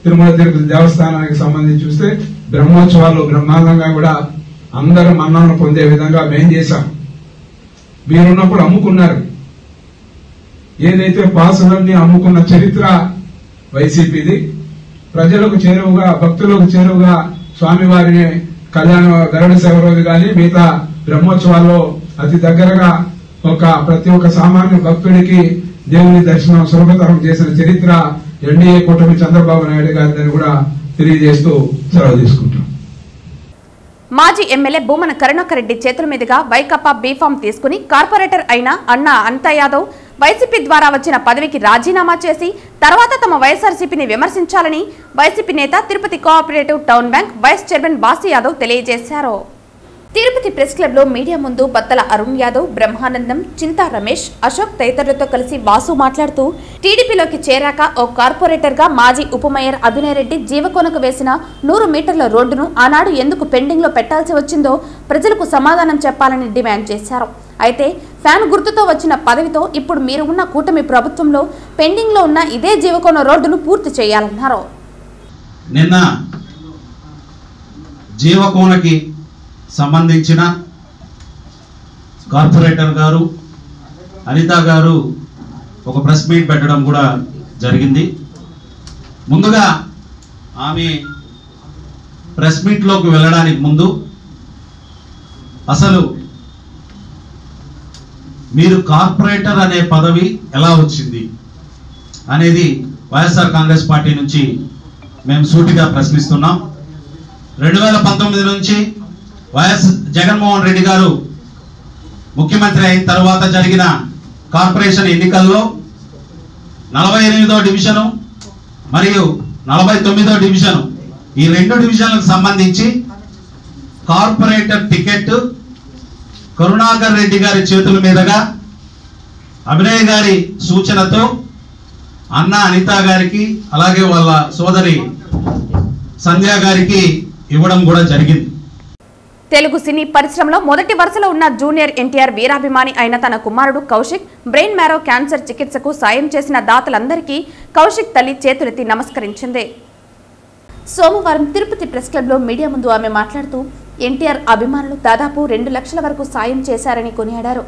తిరుమల తిరుపతి దేవస్థానానికి సంబంధించి చూస్తే బ్రహ్మోత్సవాలు బ్రహ్మాండంగా కూడా అందరూ మన్ననలు పొందే విధంగా మేం చేశాం. మీరున్నప్పుడు అమ్ముకున్నారు. ఏదైతే పాసులన్నీ అమ్ముకున్న చరిత్ర వైసీపీది. ప్రజలకు చేరువుగా, భక్తులకు చేరువుగా స్వామివారిని కళ్యాణ గరుడ సేవ రోజు కానీ మిగతా బ్రహ్మోత్సవాల్లో అతి దగ్గరగా ప్రతి ఒక్క సామాన్య భక్తుడికి దేవుని దర్శనం సులభతరం చేసిన చరిత్ర ఎన్డీఏ కూటమి చంద్రబాబు నాయుడు గారిని కూడా తెలియజేస్తూ సెలవు తీసుకుంటాం. మాజీ ఎమ్మెల్యే భూమన కరుణాకరెడ్డి చేతుల మీదుగా వైకాపా బీఫామ్ తీసుకుని కార్పొరేటర్ అయిన అన్నా అనితా యాదవ్ వైసీపీ ద్వారా వచ్చిన పదవికి రాజీనామా చేసి తర్వాత తమ వైఎస్ఆర్సీపీని విమర్శించాలని వైసీపీ నేత Tirupati cooperative town bank vice chairman Basu Yadav తెలియజేశారు. తిరుపతి ప్రెస్ క్లబ్ లో మీడియా ముందు బత్తల అరుణ్ యాదవ్, బ్రహ్మానందం, చింతా రమేష్, అశోక్ తదితరులతో కలిసి బాసు మాట్లాడుతూ టీడీపీలోకి చేరాక ఓ కార్పొరేటర్ గా మాజీ ఉప మేయర్ అభినయ్ రెడ్డి జీవకోనకు వేసిన 100 మీటర్ల రోడ్డును ఆనాడు ఎందుకు పెండింగ్ లో పెట్టాల్సి వచ్చిందో ప్రజలకు సమాధానం చెప్పాలని డిమాండ్ చేశారు. అయితే ఫ్యాన్ గుర్తుతో వచ్చిన పదవితో ఇప్పుడు మీరు ఉన్న కూటమి ప్రభుత్వంలో పెండింగ్ లో ఉన్న ఇదే జీవకోన రోడ్డును పూర్తి చేయాలన్నారు. నిన్న జీవకోనకి సంబంధించిన కార్పొరేటర్ గారు అనిత గారు ఒక ప్రెస్ మీట్ పెట్టడం కూడా జరిగింది. ముందుగా ఆమె ప్రెస్ మీట్లోకి వెళ్ళడానికి ముందు అసలు మీరు కార్పొరేటర్ అనే పదవి ఎలా వచ్చింది అనేది వైఎస్ఆర్ కాంగ్రెస్ పార్టీ నుంచి మేము సూటిగా ప్రశ్నిస్తున్నాం. 2019 నుంచి వైఎస్ జగన్మోహన్ రెడ్డి గారు ముఖ్యమంత్రి అయిన తర్వాత జరిగిన కార్పొరేషన్ ఎన్నికల్లో 48వ డివిజను మరియు 49వ డివిజను ఈ 2 డివిజన్లకు సంబంధించి కార్పొరేటర్ టికెట్ కరుణాకర్ రెడ్డి గారి చేతుల మీదుగా అభినయ్ గారి సూచనతో అన్న అనిత గారికి అలాగే వాళ్ళ సోదరి సంధ్య గారికి ఇవ్వడం కూడా జరిగింది. తెలుగు సినీ పరిశ్రమలో మొదటి వరుసలో ఉన్న జూనియర్ ఎన్టీఆర్ వీరాభిమాని అయిన తన కుమారుడు కౌశిక్ బ్రెయిన్ మ్యారో క్యాన్సర్ చికిత్సకు సాయం చేసిన దాతలందరికీ కౌశిక్ తల్లి చేతులెత్తి నమస్కరించింది. సోమవారం తిరుపతి ప్రెస్ క్లబ్ లో మీడియా ముందు ఆమె మాట్లాడుతూ ఎన్టీఆర్ అభిమానులు దాదాపు 2 లక్షల వరకు సాయం చేశారని కొనియాడారు.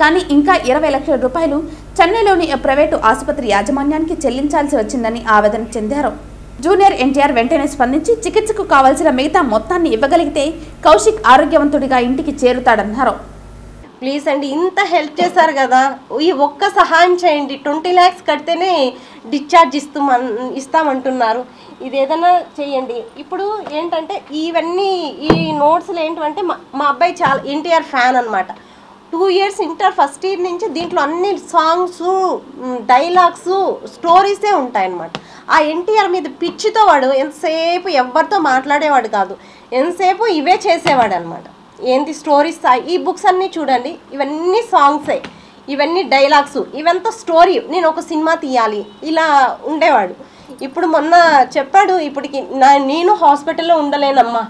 కానీ ఇంకా 20 లక్షల రూపాయలు చెన్నైలోని ప్రైవేటు ఆసుపత్రి యాజమాన్యానికి చెల్లించాల్సి వచ్చిందని ఆవేదన చెందారు. జూనియర్ ఎన్టీఆర్ వెంటనే స్పందించి చికిత్సకు కావాల్సిన మిగతా మొత్తాన్ని ఇవ్వగలిగితే కౌశిక్ ఆరోగ్యవంతుడిగా ఇంటికి చేరుతాడన్నారు. ప్లీజ్ అండి, ఇంత హెల్ప్ చేశారు కదా, ఈ ఒక్క సహాయం చేయండి. 20 lakhs కడితేనే డిశ్చార్జ్ ఇస్తామంటున్నారు. ఇది ఏదైనా చేయండి. ఇప్పుడు ఏంటంటే ఇవన్నీ ఈ నోట్స్లు ఏంటంటే మా అబ్బాయి చాలా ఎన్టీఆర్ ఫ్యాన్ అనమాట. 2 years ఇంటర్ ఫస్ట్ ఇయర్ నుంచి దీంట్లో అన్ని సాంగ్స్, డైలాగ్స్, స్టోరీసే ఉంటాయన్నమాట. ఆ ఎన్టీఆర్ మీద పిచ్చితో వాడు ఎంతసేపు ఎవరితో మాట్లాడేవాడు కాదు, ఎంతసేపు ఇవే చేసేవాడు అనమాట. ఏంటి స్టోరీస్, ఈ బుక్స్ అన్నీ చూడండి, ఇవన్నీ సాంగ్సే, ఇవన్నీ డైలాగ్స్, ఇవంతా స్టోరీ. నేను ఒక సినిమా తీయాలి ఇలా ఉండేవాడు. ఇప్పుడు మొన్న చెప్పాడు, ఇప్పటికి నేను హాస్పిటల్లో ఉండలేనమ్మా,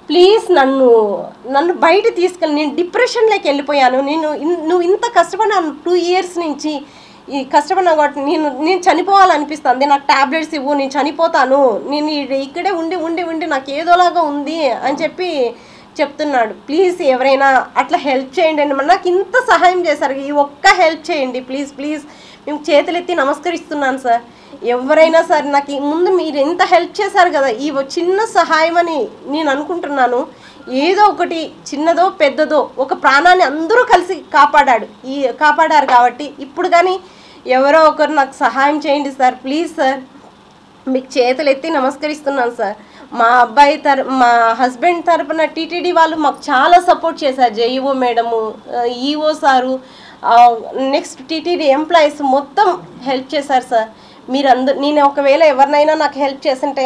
ప్లీజ్ నన్ను బయట తీసుకెళ్ళి, నేను డిప్రెషన్లోకి వెళ్ళిపోయాను, నువ్వు ఇంత కష్టపడినాను 2 years నుంచి ఈ కష్టపడినా కాబట్టి నేను చనిపోవాలనిపిస్తుంది, నాకు ట్యాబ్లెట్స్ ఇవ్వు, నేను చనిపోతాను, నేను ఇక్కడే ఉండి నాకు ఏదోలాగా ఉంది అని చెప్తున్నాడు. ప్లీజ్ ఎవరైనా అట్లా హెల్ప్ చేయండి అని, నాకు ఇంత సహాయం చేశారు, ఈ ఒక్క హెల్ప్ చేయండి ప్లీజ్ ప్లీజ్. మేము చేతులెత్తి నమస్కరిస్తున్నాను సార్. ఎవరైనా సరే నాకు ముందు మీరు ఎంత హెల్ప్ చేశారు కదా, ఈ చిన్న సహాయం అని నేను అనుకుంటున్నాను. ఏదో ఒకటి చిన్నదో పెద్దదో ఒక ప్రాణాన్ని అందరూ కలిసి కాపాడారు కాబట్టి ఇప్పుడు కానీ ఎవరో ఒకరు నాకు సహాయం చేయండి సార్, ప్లీజ్ సార్. మీకు చేతులు ఎత్తి నమస్కరిస్తున్నాను సార్. మా హస్బెండ్ తరపున టీటీడీ వాళ్ళు మాకు చాలా సపోర్ట్ చేశారు. JEO madam, EO sir, next TTD employees మొత్తం హెల్ప్ చేశారు సార్. నేను ఒకవేళ ఎవరినైనా నాకు హెల్ప్ చేస్తుంటే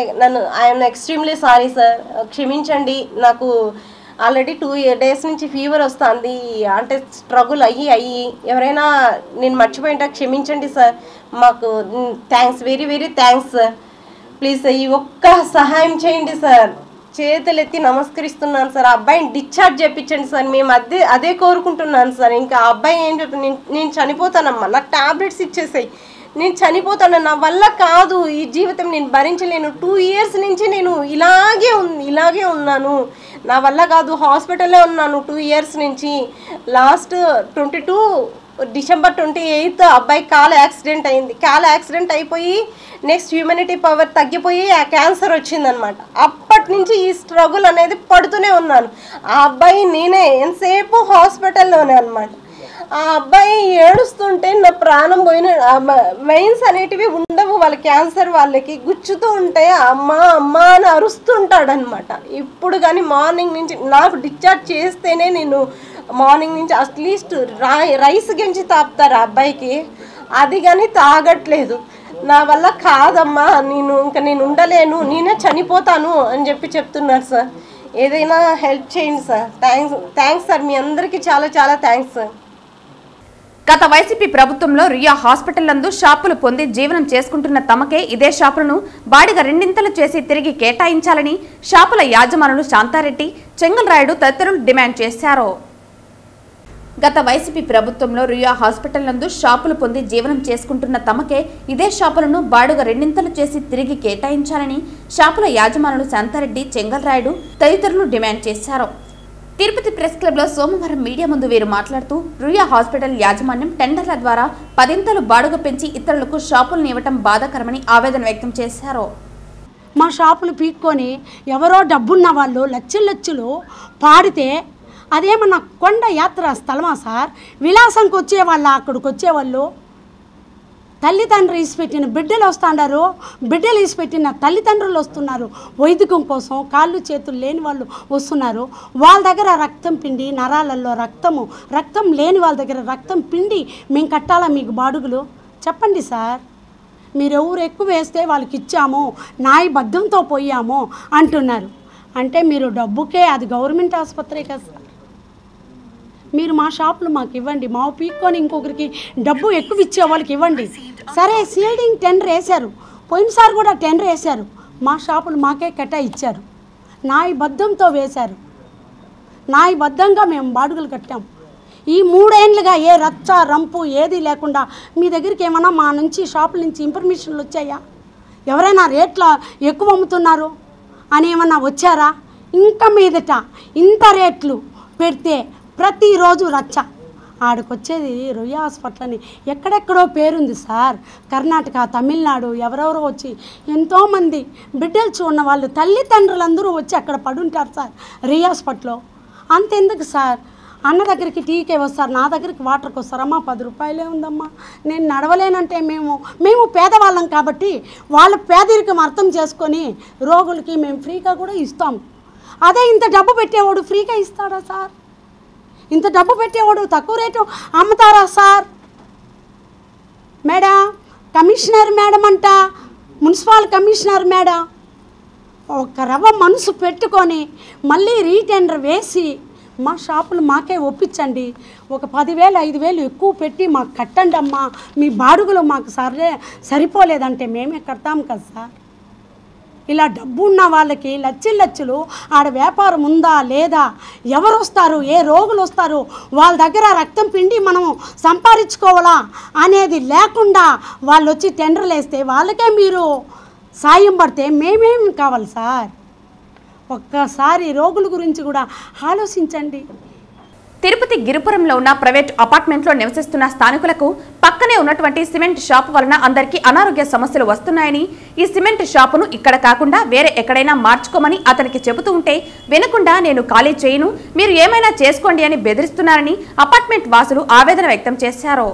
ఐఎమ్ ఎక్స్ట్రీమ్లీ సారీ సార్, క్షమించండి. నాకు ఆల్రెడీ 2 days నుంచి ఫీవర్ వస్తుంది, అంటే స్ట్రగుల్ అయ్యి ఎవరైనా నేను మర్చిపోయింటే క్షమించండి సార్. మాకు thanks, very very thanks sir. Please ఈ ఒక్క సహాయం చేయండి సార్. చేతులెత్తి నమస్కరిస్తున్నాను సార్. ఆ అబ్బాయిని డిశ్చార్జ్ చేయించండి సార్. మేము అదే కోరుకుంటున్నాను సార్. ఇంకా ఆ అబ్బాయి ఏం చెప్తాను, నేను చనిపోతానమ్మా, నాకు ట్యాబ్లెట్స్ ఇచ్చేసాయి, నేను చనిపోతాను, నా వల్ల కాదు, ఈ జీవితం నేను భరించలేను, 2 years నుంచి నేను ఇలాగే ఉన్నాను, నా వల్ల కాదు, హాస్పిటల్లో ఉన్నాను 2 years నుంచి. లాస్ట్ 22 డిసెంబర్ 28 అబ్బాయి కాలు యాక్సిడెంట్ అయింది. కాలు యాక్సిడెంట్ అయిపోయి నెక్స్ట్ హ్యూమనిటీ పవర్ తగ్గిపోయి ఆ క్యాన్సర్ వచ్చిందనమాట. అప్పటి నుంచి ఈ స్ట్రగుల్ అనేది పడుతూనే ఉన్నాను. ఆ అబ్బాయి నేనే ఎంతసేపు హాస్పిటల్లోనే అనమాట. ఆ అబ్బాయి ఏడుస్తుంటే నా ప్రాణం పోయిన, వెయిన్స్ అనేటివి ఉండవు వాళ్ళ క్యాన్సర్ వాళ్ళకి, గుచ్చుతూ ఉంటే అమ్మ అమ్మ అని అరుస్తుంటాడనమాట. ఇప్పుడు కానీ మార్నింగ్ నుంచి నాకు డిశ్చార్జ్ చేస్తేనే నేను మార్నింగ్ నుంచి అట్లీస్ట్ రైస్ గెంచి తాపుతారు ఆ అబ్బాయికి, అది కానీ తాగట్లేదు. నా వల్ల కాదమ్మా, నేను ఉండలేను, నేనే చనిపోతాను అని చెప్తున్నారు సార్. ఏదైనా హెల్ప్ చేయండి సార్. థ్యాంక్స్ సార్, మీ అందరికీ చాలా చాలా థ్యాంక్స్ సార్. గత వైసీపీ ప్రభుత్వంలో రియా హాస్పిటల్ నందు షాపులు పొంది జీవనం చేసుకుంటున్న తమకే ఇదే షాపులను బాడిగా 2 చేసి తిరిగి కేటాయించాలని షాపుల యాజమానులు శాంతారెడ్డి, చెంగల్రాయుడు తదితరులు డిమాండ్ చేశారు. గత వైసీపీ ప్రభుత్వంలో రియా హాస్పిటల్ నందు షాపులు పొంది జీవనం చేసుకుంటున్న తమకే ఇదే షాపులను బాడుగా 2 చేసి తిరిగి కేటాయించాలని షాపుల యాజమానులు శాంతారెడ్డి, చెంగల్రాయుడు తదితరులు డిమాండ్ చేశారు. తిరుపతి ప్రెస్ క్లబ్ లో సోమవారం మీడియా ముందు వీరు మాట్లాడుతూ రియా హాస్పిటల్ యాజమాన్యం టెండర్ల ద్వారా 10 బాడుగ పెంచి ఇతరులకు షాపులను ఇవ్వటం బాధాకరమని ఆవేదన వ్యక్తం చేశారు. మా షాపులు పీక్కొని ఎవరో డబ్బున్న వాళ్ళు లక్షలు పాడితే అదేమన్నా కొండ యాత్ర స్థలమా సార్? విలాసంకి వచ్చేవాళ్ళు, అక్కడికి వచ్చేవాళ్ళు తల్లిదండ్రులు ఇసిపెట్టిన బిడ్డలు వస్తున్నారు, బిడ్డలు ఇసిపెట్టిన తల్లిదండ్రులు వస్తున్నారు, వైద్యం కోసం కాళ్ళు చేతులు లేని వాళ్ళు వస్తున్నారు. వాళ్ళ దగ్గర రక్తం పిండి, నరాలలో రక్తం లేని వాళ్ళ దగ్గర రక్తం పిండి మేము కట్టాలా మీకు బాడుగులు? చెప్పండి సార్. మీరు ఎవరు ఎక్కువ వేస్తే వాళ్ళకి ఇచ్చాము, న్యాయబద్ధంతో పోయాము అంటున్నారు. అంటే మీరు డబ్బుకే, అది గవర్నమెంట్ ఆసుపత్రి కదా సార్. మీరు మా షాపులు మాకు ఇవ్వండి, మా పీక్కొని ఇంకొకరికి డబ్బు ఎక్కువ ఇచ్చే వాళ్ళకి ఇవ్వండి. సరే, సీల్డింగ్ టెండర్ వేశారు, పోయినసారి కూడా టెండర్ వేశారు, మా షాపులు మాకే ఇచ్చారు, న్యాయబద్ధంతో వేశారు, న్యాయబద్ధంగా మేము బాడుగులు కట్టాము. ఈ 3 ఏళ్ళుగా ఏ రచ్చ రంపు ఏది లేకుండా మీ దగ్గరికి ఏమైనా మా నుంచి షాపుల నుంచి ఇన్ఫర్మేషన్లు వచ్చాయా? ఎవరైనా రేట్లు ఎక్కువ అమ్ముతున్నారు అని ఏమన్నా వచ్చారా? ఇంకా మీదట ఇంత రేట్లు పెడితే ప్రతిరోజు రచ్చ. ఆడికొచ్చేది రొయ్య హాస్పిటల్ అని ఎక్కడెక్కడో పేరుంది సార్. కర్ణాటక, తమిళనాడు ఎవరెవరో వచ్చి ఎంతోమంది బిడ్డలు చూన్న వాళ్ళు తల్లిదండ్రులందరూ వచ్చి అక్కడ పడుంటారు సార్ రొయ్య హాస్పిటల్లో. అంతెందుకు సార్, అన్న దగ్గరికి టీకే వస్తారు, నా దగ్గరికి వాటర్కి వస్తారు. అమ్మా 10 రూపాయలే ఉందమ్మా, నేను నడవలేనంటే మేము పేదవాళ్ళం కాబట్టి వాళ్ళ పేదరికం అర్థం చేసుకొని రోగులకి మేము ఫ్రీగా కూడా ఇస్తాం. అదే ఇంత డబ్బు పెట్టేవాడు ఫ్రీగా ఇస్తాడా సార్? ఇంత డబ్బు పెట్టేవాడు తక్కువ రేటు అమ్ముతారా సార్? మేడం, కమిషనర్ మేడం అంట, మున్సిపల్ కమిషనర్ మేడం ఒక రవ్వ మనసు పెట్టుకొని మళ్ళీ రీటెండర్ వేసి మా షాపులు మాకే ఒప్పించండి, ఒక 10,000 5,000 ఎక్కువ పెట్టి మాకు కట్టండి అమ్మా, మీ బాడుగులు మాకు సరిపోలేదంటే మేమే కడతాం కదా సార్. ఇలా డబ్బు ఉన్న వాళ్ళకి లక్షలు ఆడ వ్యాపారం ఉందా లేదా, ఎవరు వస్తారు, ఏ రోగులు వస్తారు, వాళ్ళ దగ్గర రక్తం పిండి మనం సంపాదించుకోవాలా అనేది లేకుండా వాళ్ళు వచ్చి టెండర్లు వేస్తే వాళ్ళకే మీరు సాయం పడితే మేమేమి కావాలి సార్? ఒక్కసారి రోగుల గురించి కూడా ఆలోచించండి. తిరుపతి గిరిపురంలో ఉన్న ప్రైవేట్ అపార్ట్మెంట్లో నివసిస్తున్న స్థానికులకు పక్కనే ఉన్నటువంటి సిమెంట్ షాపు వలన అందరికీ అనారోగ్య సమస్యలు వస్తున్నాయని, ఈ సిమెంట్ షాపును ఇక్కడ కాకుండా వేరే ఎక్కడైనా మార్చుకోమని అతనికి చెబుతూ ఉంటే వినకుండా నేను ఖాళీ చేయను, మీరు ఏమైనా చేసుకోండి అని బెదిరిస్తున్నారని అపార్ట్మెంట్ వాసులు ఆవేదన వ్యక్తం చేశారు.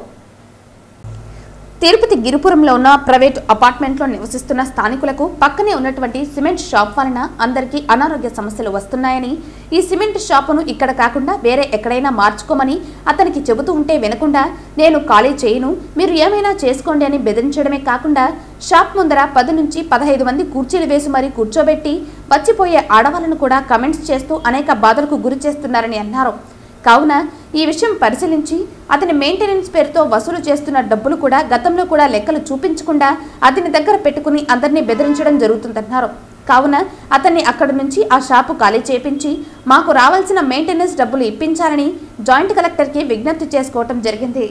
తిరుపతి గిరిపురంలో ఉన్న ప్రైవేట్ అపార్ట్మెంట్లో నివసిస్తున్న స్థానికులకు పక్కనే ఉన్నటువంటి సిమెంట్ షాప్ వలన అందరికీ అనారోగ్య సమస్యలు వస్తున్నాయని, ఈ సిమెంట్ షాపును ఇక్కడ కాకుండా వేరే ఎక్కడైనా మార్చుకోమని అతనికి చెబుతూ ఉంటే వినకుండా నేను ఖాళీ చేయను, మీరు ఏమైనా చేసుకోండి అని బెదిరించడమే కాకుండా షాప్ ముందర 10 నుంచి 15 మంది కుర్చీలు వేసి మరీ కూర్చోబెట్టి వచ్చిపోయే ఆడవాళ్లను కూడా కమెంట్స్ చేస్తూ అనేక బాధలకు గురి చేస్తున్నారని అన్నారు. కావున ఈ విషయం పరిశీలించి అతని మెయింటెనెన్స్ పేరుతో వసూలు చేస్తున్న డబ్బులు కూడా గతంలో కూడా లెక్కలు చూపించకుండా అతని దగ్గర పెట్టుకుని అందరినీ బెదిరించడం జరుగుతుందన్నారు. కావున అతన్ని అక్కడి నుంచి ఆ షాపు ఖాళీ చేయించి మాకు రావాల్సిన మెయింటెనెన్స్ డబ్బులు ఇప్పించాలని జాయింట్ కలెక్టర్కి విజ్ఞప్తి చేసుకోవటం జరిగింది.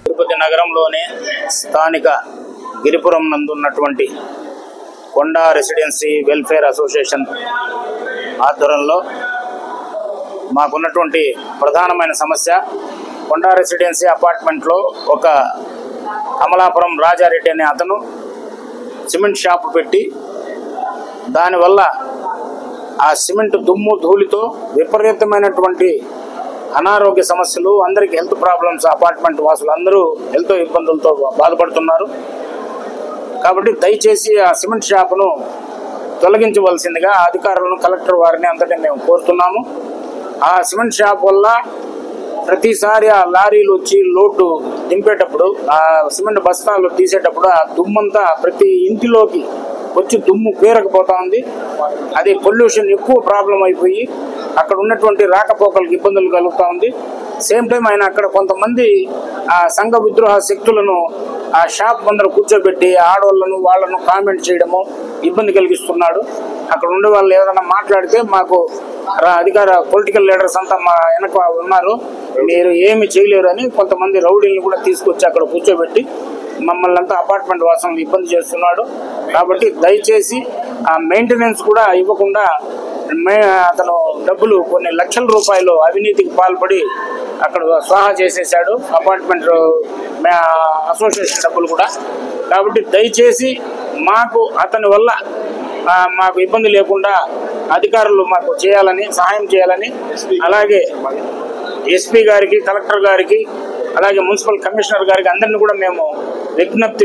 తిరుపతి నగరంలోనే స్థానిక గిరిపురం నందు ఉన్నటువంటి కొండా రెసిడెన్సీ వెల్ఫేర్ అసోసియేషన్ ఆధ్వర్యంలో మాకున్నటువంటి ప్రధానమైన సమస్య కొండా రెసిడెన్సీ అపార్ట్మెంట్లో ఒక అమలాపురం రాజారెడ్డి అనే అతను సిమెంట్ షాప్ పెట్టి దానివల్ల ఆ సిమెంట్ దుమ్ము ధూళితో విపరీతమైనటువంటి అనారోగ్య సమస్యలు, అందరికీ హెల్త్ ప్రాబ్లమ్స్, అపార్ట్మెంట్ వాసులు అందరూ హెల్త్ ఇబ్బందులతో బాధపడుతున్నారు. కాబట్టి దయచేసి ఆ సిమెంట్ షాపును తొలగించవలసిందిగా అధికారులను, కలెక్టర్ వారిని అందరినీ మేము కోరుతున్నాము. ఆ సిమెంట్ షాప్ వల్ల ప్రతిసారి ఆ లారీలు వచ్చి లోటు దింపేటప్పుడు, ఆ సిమెంట్ బస్తాలు తీసేటప్పుడు ఆ దుమ్మంతా ప్రతి ఇంటిలోకి వచ్చి దుమ్ము పేరకపోతా ఉంది. అది పొల్యూషన్ ఎక్కువ ప్రాబ్లం అయిపోయి అక్కడ ఉన్నటువంటి రాకపోకలకు ఇబ్బందులు కలుగుతూ ఉంది. సేమ్ టైం ఆయన అక్కడ కొంతమంది ఆ సంఘ విద్రోహ శక్తులను ఆ షాప్ ముందర కూర్చోబెట్టి ఆడవాళ్ళను వాళ్ళను కామెంట్ చేయడము ఇబ్బంది కలిగిస్తున్నాడు. అక్కడ ఉండే వాళ్ళు ఏదైనా మాట్లాడితే మాకు అధికార పొలిటికల్ లీడర్స్ అంతా మా వెనక ఉన్నారు, మీరు ఏమి చేయలేరు అని కొంతమంది రౌడీలను కూడా తీసుకొచ్చి అక్కడ కూర్చోబెట్టి మమ్మల్ని అంతా అపార్ట్మెంట్ వాసులను ఇబ్బంది చేస్తున్నాడు. కాబట్టి దయచేసి ఆ మెయింటెనెన్స్ కూడా ఇవ్వకుండా అతను డబ్బులు కొన్ని లక్షల రూపాయలు అవినీతికి పాల్పడి అక్కడ స్వాహా చేసేసాడు, అపార్ట్మెంట్ అసోసియేషన్ డబ్బులు కూడా. కాబట్టి దయచేసి మాకు అతని వల్ల మాకు ఇబ్బంది లేకుండా అధికారులు మాకు చేయాలని, సహాయం చేయాలని, అలాగే ఎస్పీ గారికి, కలెక్టర్ గారికి, అలాగే మున్సిపల్ కమిషనర్ గారికి అందరినీ కూడా మేము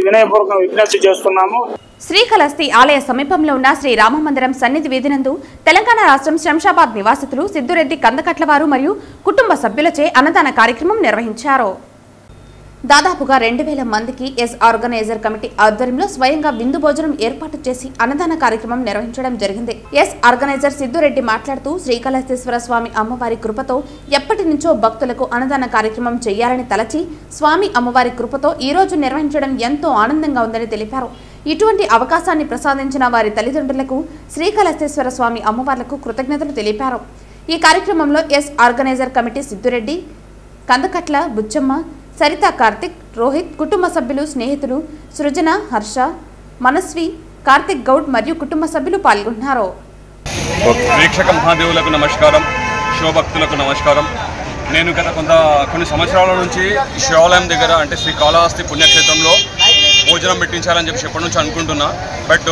వినయపూర్వకంగా విజ్ఞప్తి చేస్తున్నాము. శ్రీకాళహస్తి ఆలయ సమీపంలో ఉన్న శ్రీ రామమందిరం సన్నిధి వీధినందు తెలంగాణ రాష్ట్రం శంషాబాద్ నివాసితులు సిద్దురెడ్డి కందకట్లవారు మరియు కుటుంబ సభ్యులచే అన్నదాన కార్యక్రమం నిర్వహించారు. దాదాపుగా 2000 మందికి ఎస్ ఆర్గనైజర్ కమిటీ ఆధ్వర్యంలో స్వయంగా విందు భోజనం ఏర్పాటు చేసి అన్నదాన కార్యక్రమం నిర్వహించడం జరిగింది. ఎస్ ఆర్గనైజర్ సిద్దురెడ్డి మాట్లాడుతూ శ్రీకాళహస్తీశ్వర స్వామి అమ్మవారి కృపతో ఎప్పటి నుంచో భక్తులకు అన్నదాన కార్యక్రమం చేయాలని తలచి స్వామి అమ్మవారి కృపతో ఈ రోజు నిర్వహించడం ఎంతో ఆనందంగా ఉందని తెలిపారు. ఇటువంటి అవకాశాన్ని ప్రసాదించిన వారి తల్లిదండ్రులకు శ్రీకాళహస్తీశ్వర స్వామి అమ్మవార్లకు కృతజ్ఞతలు తెలిపారు. ఈ కార్యక్రమంలో S organiser committee Siddureddy, Kandakatla Buchamma, Saritha, Karthik, Rohit, కుటుంబ సభ్యులు, స్నేహితులు సృజన, హర్ష, మనస్వి, కార్తిక్ గౌడ్ మరియు కుటుంబ సభ్యులు పాల్గొన్నారు. వీక్షక మహాదేవులకు నమస్కారం, శివభక్తులకు నమస్కారం. నేను గత కొన్ని సంవత్సరాల నుంచి శివాలయం దగ్గర అంటే శ్రీకాళహస్తి పుణ్యక్షేత్రంలో భోజనం పెట్టించాలని చెప్పి ఎప్పటి నుంచి అనుకుంటున్నా. బట్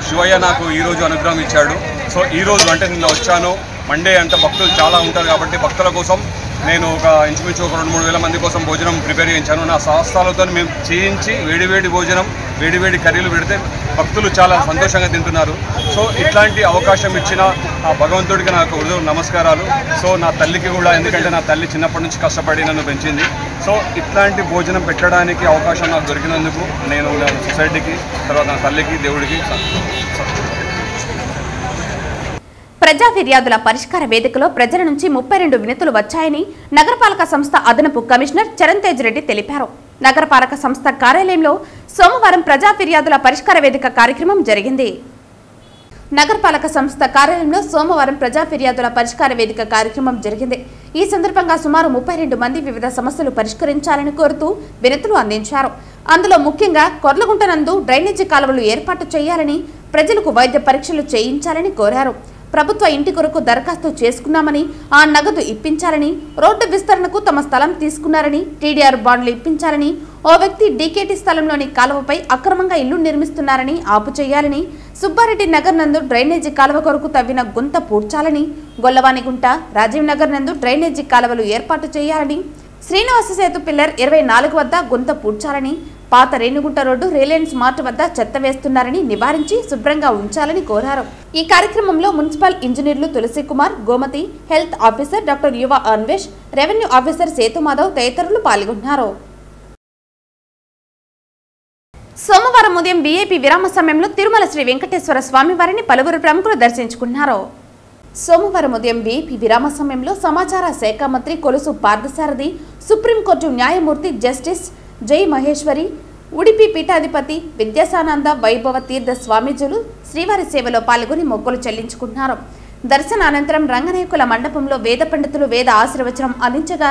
శివయ్య నాకు ఈరోజు అనుగ్రహం ఇచ్చాడు. సో ఈరోజు అంటే నిన్న వచ్చాను. మండే అంటే భక్తులు చాలా ఉంటారు కాబట్టి భక్తుల కోసం నేను ఇంచుమించు 2-3 వేల మంది కోసం భోజనం ప్రిపేర్ చేయించాను. నా శాస్త్రాలతో మేము చేయించి వేడివేడి భోజనం, వేడివేడి కర్రీలు పెడితే భక్తులు చాలా సంతోషంగా తింటున్నారు. సో ఇట్లాంటి అవకాశం ఇచ్చిన ఆ భగవంతుడికి నాకు నమస్కారాలు. సో నా తల్లికి కూడా, ఎందుకంటే నా తల్లి చిన్నప్పటి నుంచి కష్టపడి నన్ను పెంచింది. సో ఇట్లాంటి భోజనం పెట్టడానికి అవకాశం నాకు దొరికినందుకు నేను సొసైటీకి, తర్వాత నా తల్లికి, దేవుడికి. ప్రజా ఫిర్యాదుల పరిష్కార వేదికలో ప్రజల నుంచి 32 వినతులు వచ్చాయని నగరపాలక సంస్థ అదనపు కమిషనర్ చరణ్ తేజ్ రెడ్డి తెలిపారు. నగరపాలక సంస్థ కార్యాలయంలో సోమవారం ప్రజా ఫిర్యాదుల పరిష్కార వేదిక కార్యక్రమం జరిగింది. నగరపాలక సంస్థ కార్యాలయంలో సోమవారం ప్రజా ఫిర్యాదుల పరిష్కార వేదిక కార్యక్రమం జరిగింది. ఈ సందర్భంగా సుమారు 32 మంది వివిధ సమస్యలు పరిష్కరించాలని కోరుతూ వినతులు అందించారు. అందులో ముఖ్యంగా కొర్లగుంట నందు డ్రైనేజీ కాలువలు ఏర్పాటు చేయాలని, ప్రజలకు వైద్య పరీక్షలు చేయించాలని కోరారు. ప్రభుత్వ ఇంటి కొరకు దరఖాస్తు చేసుకున్నామని, ఆ నగదు ఇప్పించాలని, రోడ్డు విస్తరణకు తమ స్థలం తీసుకున్నారని, టీడీఆర్ బాండ్లు ఇప్పించాలని, ఓ వ్యక్తి డీకేటీ స్థలంలోని కాలువపై అక్రమంగా ఇల్లు నిర్మిస్తున్నారని ఆపు చేయాలని, సుబ్బారెడ్డి నగర్ నందు డ్రైనేజీ కాలువ కొరకు తవ్విన గుంత పూడ్చాలని, గొల్లవానిగుంట, రాజీవ్ నగర్ నందు డ్రైనేజీ కాలువలు ఏర్పాటు చేయాలని, శ్రీనివాస సేతు పిల్లర్ 24 వద్ద గుంత పూడ్చాలని, పాత రేణుగుంట రోడ్డు రిలయన్స్ మార్ట్ వద్ద చెత్త వేస్తున్నారని నివారించి శుభ్రంగా ఉంచాలని కోరారు. ఈ కార్యక్రమంలో మున్సిపల్ ఇంజనీర్లు Tulasi Kumar, Gomathi, health officer doctor Yuva Anvesh, revenue officer Sethu Madhav తదితరులు పాల్గొన్నారు. సోమవారం ఉదయం వీఐపీ విరామ సమయంలో తిరుమల శ్రీ వెంకటేశ్వర స్వామి వారిని పలువురు ప్రముఖులు దర్శించుకున్నారు. సోమవారం ఉదయం వీఐపీ విరామ సమయంలో సమాచార శాఖ మంత్రి కొలుసు పార్థసారథి, సుప్రీంకోర్టు న్యాయమూర్తి జస్టిస్ జై మహేశ్వరి, ఉడిపి పీఠాధిపతి విద్యాసానంద వైభవ తీర్థ స్వామీజీలు శ్రీవారి సేవలో పాల్గొని మొక్కులు చెల్లించుకున్నారు. దర్శనానంతరం రంగనాయకుల మండపంలో వేద పండితులు వేద ఆశీర్వచనం అందించగా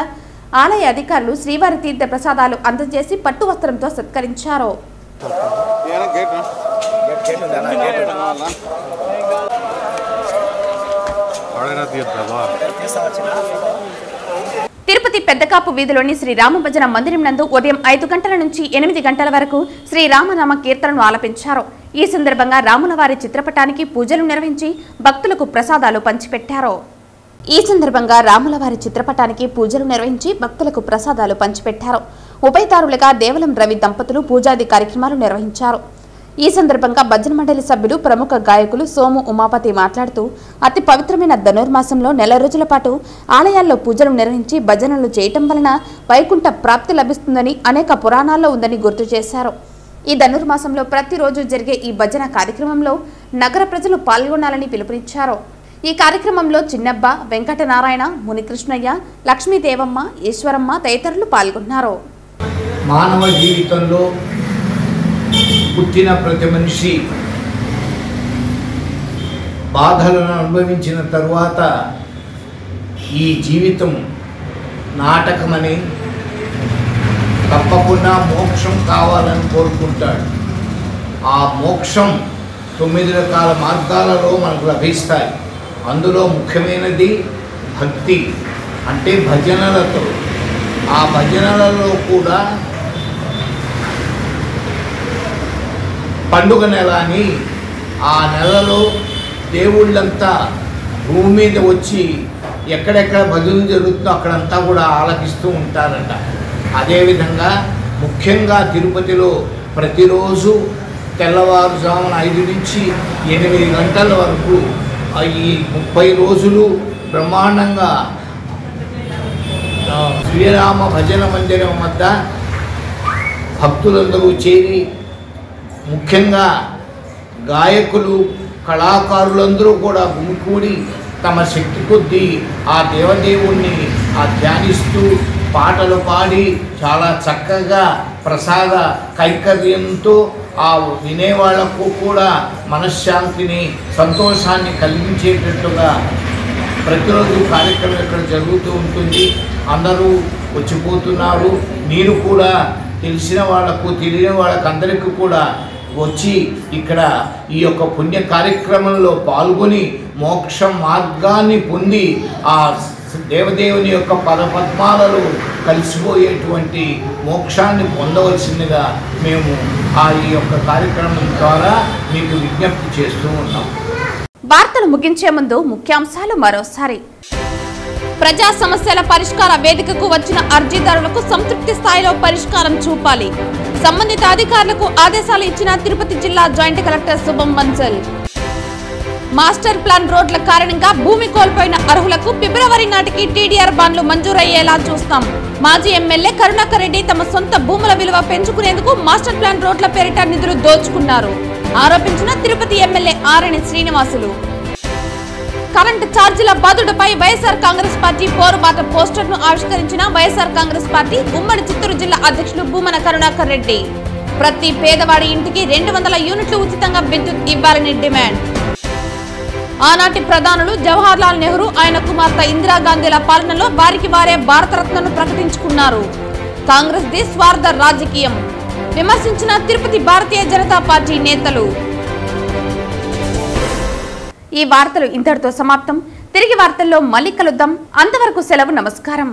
ఆలయ అధికారులు శ్రీవారి తీర్థ ప్రసాదాలు అందజేసి పట్టు వస్త్రంతో సత్కరించారు. తిరుపతి పెద్దకాపు వీధిలోని శ్రీరామభజన మందిరం నందు ఉదయం 5 గంటల నుంచి 8 గంటల వరకు శ్రీరామనామ కీర్తనను ఆలపించారు. ఈ సందర్భంగా రాములవారి చిత్రపటానికి పూజలు నిర్వహించి భక్తులకు ప్రసాదాలు పంచిపెట్టారు. ఉభయదారులుగా దేవలం రవి దంపతులు పూజాది కార్యక్రమాలు నిర్వహించారు. ఈ సందర్భంగా భజన మండలి సభ్యులు ప్రముఖ గాయకులు సోము ఉమాపతి మాట్లాడుతూ అతి పవిత్రమైన ధనుర్మాసంలో నెల రోజుల పాటు ఆలయాల్లో పూజలు నిర్వహించి భజనలు చేయటం వలన వైకుంఠ ప్రాప్తి లభిస్తుందని అనేక పురాణాల్లో ఉందని గుర్తు చేశారు. ఈ ధనుర్మాసంలో ప్రతిరోజు జరిగే ఈ భజన కార్యక్రమంలో నగర ప్రజలు పాల్గొనాలని పిలుపునిచ్చారు. ఈ కార్యక్రమంలో చిన్నబ్బ, వెంకటనారాయణ, మునికృష్ణయ్య, లక్ష్మీదేవమ్మ, ఈశ్వరమ్మ తదితరులు పాల్గొన్నారు. మానవ జీవితంలో పుట్టిన ప్రతి మనిషి బాధలను అనుభవించిన తరువాత ఈ జీవితం నాటకమని తప్పకుండా మోక్షం కావాలని కోరుకుంటాడు. ఆ మోక్షం 9 రకాల మార్గాలలో మనకు లభిస్తాయి. అందులో ముఖ్యమైనది భక్తి, అంటే భజనలతో. ఆ భజనలలో కూడా పండుగ నెల అని ఆ నెలలో దేవుళ్ళంతా భూమి మీద వచ్చి ఎక్కడెక్కడ భజనలు జరుగుతుందో అక్కడంతా కూడా ఆలకిస్తూ ఉంటారట. అదేవిధంగా ముఖ్యంగా తిరుపతిలో ప్రతిరోజు తెల్లవారుజామున 5 నుంచి 8 గంటల వరకు ఈ 30 రోజులు బ్రహ్మాండంగా శ్రీరామ భజన మందిరం వద్ద భక్తులందరూ చేరి, ముఖ్యంగా గాయకులు, కళాకారులందరూ కూడా గుమికూడి తమ శక్తి కొద్దీ ఆ దేవదేవుణ్ణి ధ్యానిస్తూ పాటలు పాడి చాలా చక్కగా ప్రసాద కైకర్యంతో ఆ వినేవాళ్లకు కూడా మనశ్శాంతిని, సంతోషాన్ని కలిగించేటట్టుగా ప్రతిరోజు కార్యక్రమం ఇక్కడ జరుగుతూ ఉంటుంది. అందరూ వచ్చిపోతున్నారు. మీరు కూడా తెలిసిన వాళ్ళకు, తెలియని వాళ్ళకు అందరికీ కూడా వచ్చి ఇక్కడ ఈ యొక్క పుణ్య కార్యక్రమంలో పాల్గొని మోక్ష మార్గాన్ని పొంది ఆ దేవదేవుని యొక్క పదపద్మాలలో కలిసిపోయేటువంటి మోక్షాన్ని పొందవలసిందిగా మేము ఈ యొక్క కార్యక్రమం ద్వారా మీకు విజ్ఞప్తి చేస్తూ ఉన్నాం. వార్తలు ముగించే ముందు ముఖ్యాంశాలు మరోసారి. ప్రజా సమస్యల పరిష్కార వేదికకు వచ్చిన అర్జీదారులకు సంతృప్తి స్థాయిలో పరిష్కారం చూపాలి. సంబంధిత అధికారులకు ఆదేశాలు ఇచ్చిన తిరుపతి జిల్లా జాయింట్ కలెక్టర్ శుభం బన్సల్. మాస్టర్ ప్లాన్ రోడ్ల కారణంగా భూమి కోల్పోయిన అర్హులకు ఫిబ్రవరి నాటికి టీడీఆర్ బాండ్లు మంజూరయ్యేలా చూస్తాం. మాజీ ఎమ్మెల్యే కరుణాకర్ రెడ్డి తమ సొంత భూముల విలువ పెంచుకునేందుకు మాస్టర్ ప్లాన్ రోడ్ల పేరిట నిధులు దోచుకున్నారు ఆరోపించిన తిరుపతి ఎమ్మెల్యే ఆరణి శ్రీనివాసులు. కరెంటు ఛార్జీల బాదుడుపై వైఎస్ఆర్ కాంగ్రెస్ పార్టీ పోరుబాట పోస్టర్ను ఆవిష్కరించిన వైఎస్ఆర్ కాంగ్రెస్ పార్టీ ఉమ్మడి చిత్తూరు జిల్లా అధ్యక్షులు భూమన కరుణాకర్ రెడ్డి. ప్రతి పేదవాడి ఇంటికి 200 యూనిట్లు ఉచితంగా విద్యుత్ ఇవ్వాలని డిమాండ్. ఆనాటి ప్రధానులు జవహర్లాల్ నెహ్రూ, ఆయన కుమార్తె ఇందిరాగాంధీల పాలనలో వారికి వారే భారతరత్నను ప్రకటించుకున్నారు. కాంగ్రెస్ ది స్వార్థ రాజకీయం విమర్శించిన తిరుపతి భారతీయ జనతా పార్టీ నేతలు. ఈ వార్తలు ఇంతటితో సమాప్తం. తిరిగి వార్తల్లో మళ్ళీ కలుద్దాం. అంతవరకు సెలవు. నమస్కారం.